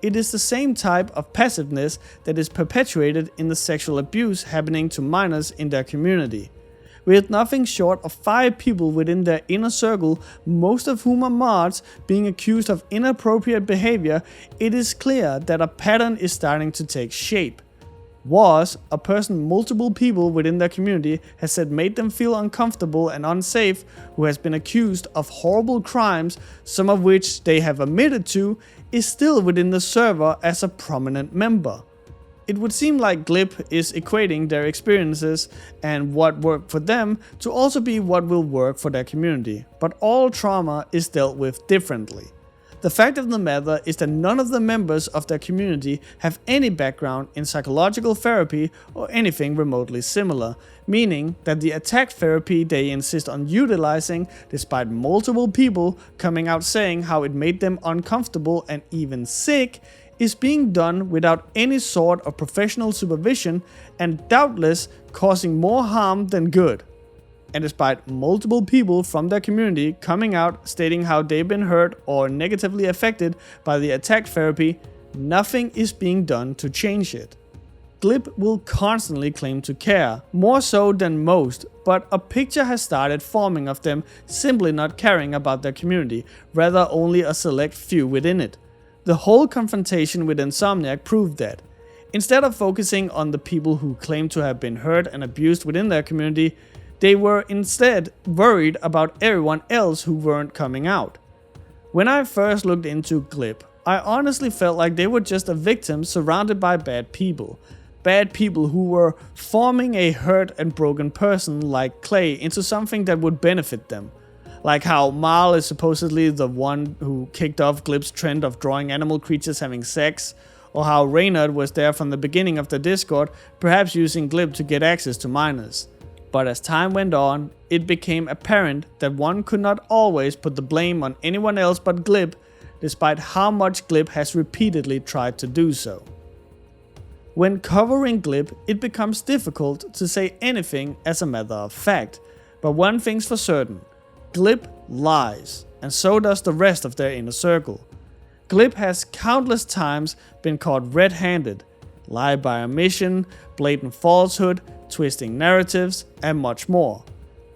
It is the same type of passiveness that is perpetuated in the sexual abuse happening to minors in their community. With nothing short of 5 people within their inner circle, most of whom are mods, being accused of inappropriate behavior, it is clear that a pattern is starting to take shape. Was a person multiple people within their community has said made them feel uncomfortable and unsafe, who has been accused of horrible crimes, some of which they have admitted to, is still within the server as a prominent member. It would seem like Glip is equating their experiences and what worked for them to also be what will work for their community, but all trauma is dealt with differently. The fact of the matter is that none of the members of their community have any background in psychological therapy or anything remotely similar, meaning that the attack therapy they insist on utilizing, despite multiple people coming out saying how it made them uncomfortable and even sick, is being done without any sort of professional supervision and doubtless causing more harm than good. And despite multiple people from their community coming out stating how they've been hurt or negatively affected by the attack therapy, nothing is being done to change it. Glip will constantly claim to care, more so than most, but a picture has started forming of them simply not caring about their community, rather only a select few within it. The whole confrontation with Insomniac proved that. Instead of focusing on the people who claim to have been hurt and abused within their community, they were instead worried about everyone else who weren't coming out. When I first looked into Glip, I honestly felt like they were just a victim surrounded by bad people. Bad people who were forming a hurt and broken person like Clay into something that would benefit them. Like how Marl is supposedly the one who kicked off Glip's trend of drawing animal creatures having sex, or how Reynard was there from the beginning of the Discord, perhaps using Glip to get access to minors. But as time went on, it became apparent that one could not always put the blame on anyone else but Glip, despite how much Glip has repeatedly tried to do so. When covering Glip, it becomes difficult to say anything as a matter of fact, but one thing's for certain: Glip lies, and so does the rest of their inner circle. Glip has countless times been caught red-handed, lie by omission, blatant falsehood, twisting narratives, and much more.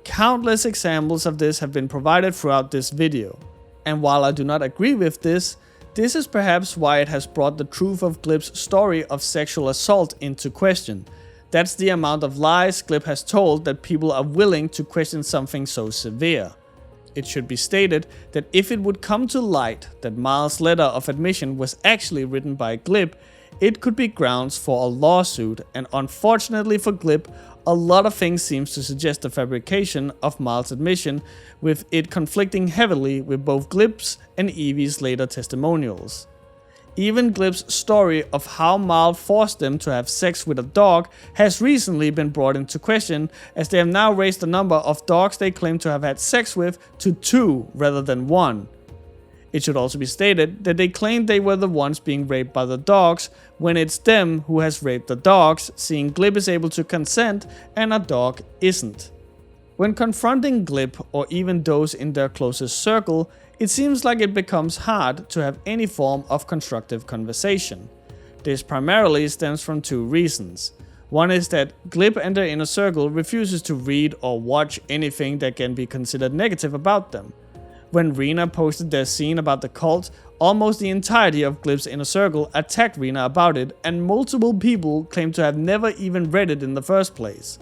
Countless examples of this have been provided throughout this video. And while I do not agree with this is perhaps why it has brought the truth of Glip's story of sexual assault into question. That's the amount of lies Glip has told that people are willing to question something so severe. It should be stated that if it would come to light that Marl's letter of admission was actually written by Glip, it could be grounds for a lawsuit, and unfortunately for Glip, a lot of things seems to suggest the fabrication of Marl's admission, with it conflicting heavily with both Glip's and Eevee's later testimonials. Even Glip's story of how Marl forced them to have sex with a dog has recently been brought into question, as they have now raised the number of dogs they claim to have had sex with to 2 rather than 1. It should also be stated that they claim they were the ones being raped by the dogs, when it's them who has raped the dogs, seeing Glip is able to consent and a dog isn't. When confronting Glip or even those in their closest circle, it seems like it becomes hard to have any form of constructive conversation. This primarily stems from two reasons. One is that Glib and their inner circle refuses to read or watch anything that can be considered negative about them. When Rena posted their scene about the cult, almost the entirety of Glib's inner circle attacked Rena about it, and multiple people claimed to have never even read it in the first place.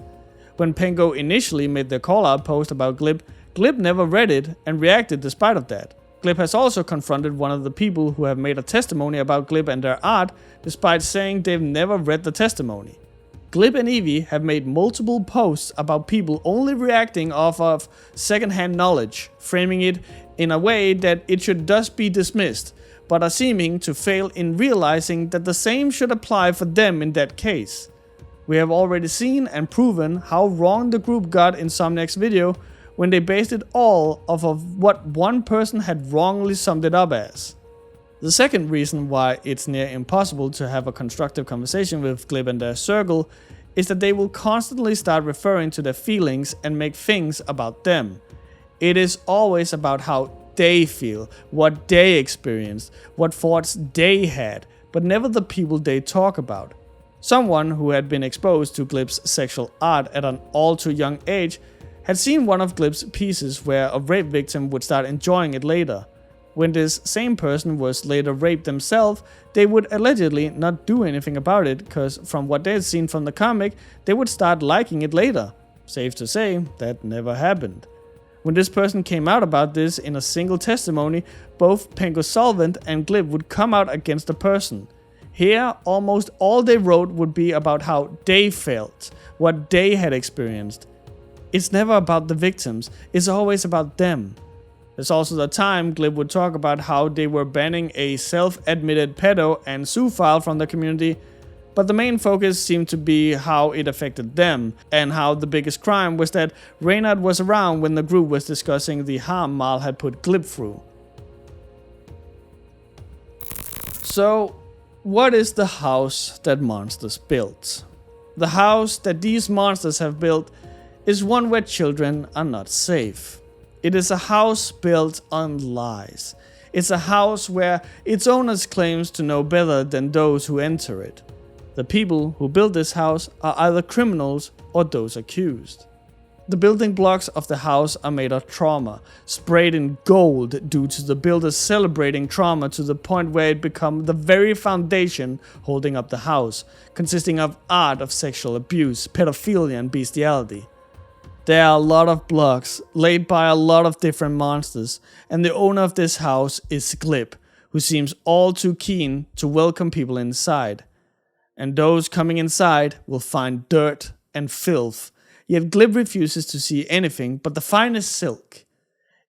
When Pengo initially made their call-out post about Glib, Glib never read it and reacted despite of that. Glib has also confronted one of the people who have made a testimony about Glib and their art, despite saying they've never read the testimony. Glib and Eevee have made multiple posts about people only reacting off of secondhand knowledge, framing it in a way that it should thus be dismissed, but are seeming to fail in realizing that the same should apply for them in that case. We have already seen and proven how wrong the group got in Somniac's video when they based it all off of what one person had wrongly summed it up as. The second reason why it's near impossible to have a constructive conversation with Glib and their circle is that they will constantly start referring to their feelings and make things about them. It is always about how they feel, what they experienced, what thoughts they had, but never the people they talk about. Someone who had been exposed to Glib's sexual art at an all too young age had seen one of Glib's pieces where a rape victim would start enjoying it later. When this same person was later raped themselves, they would allegedly not do anything about it, because from what they had seen from the comic, they would start liking it later. Safe to say, that never happened. When this person came out about this in a single testimony, both Pengo Solvent and Glib would come out against the person. Here, almost all they wrote would be about how they felt, what they had experienced. It's never about the victims, it's always about them. There's also the time Glib would talk about how they were banning a self-admitted pedo and zoophile from the community, but the main focus seemed to be how it affected them, and how the biggest crime was that Reynard was around when the group was discussing the harm Marl had put Glib through. So, what is the house that monsters built? The house that these monsters have built is one where children are not safe. It is a house built on lies. It's a house where its owners claims to know better than those who enter it. The people who built this house are either criminals or those accused. The building blocks of the house are made of trauma, sprayed in gold due to the builders celebrating trauma to the point where it became the very foundation holding up the house, consisting of art of sexual abuse, pedophilia and bestiality. There are a lot of blocks laid by a lot of different monsters, and the owner of this house is Glib, who seems all too keen to welcome people inside. And those coming inside will find dirt and filth, yet Glib refuses to see anything but the finest silk.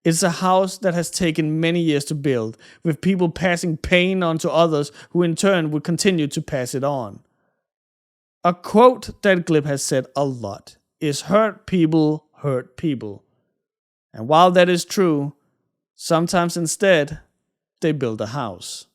It's a house that has taken many years to build, with people passing pain on to others who in turn would continue to pass it on. A quote that Glib has said a lot is hurt people hurt people. And while that is true, sometimes instead, they build a house.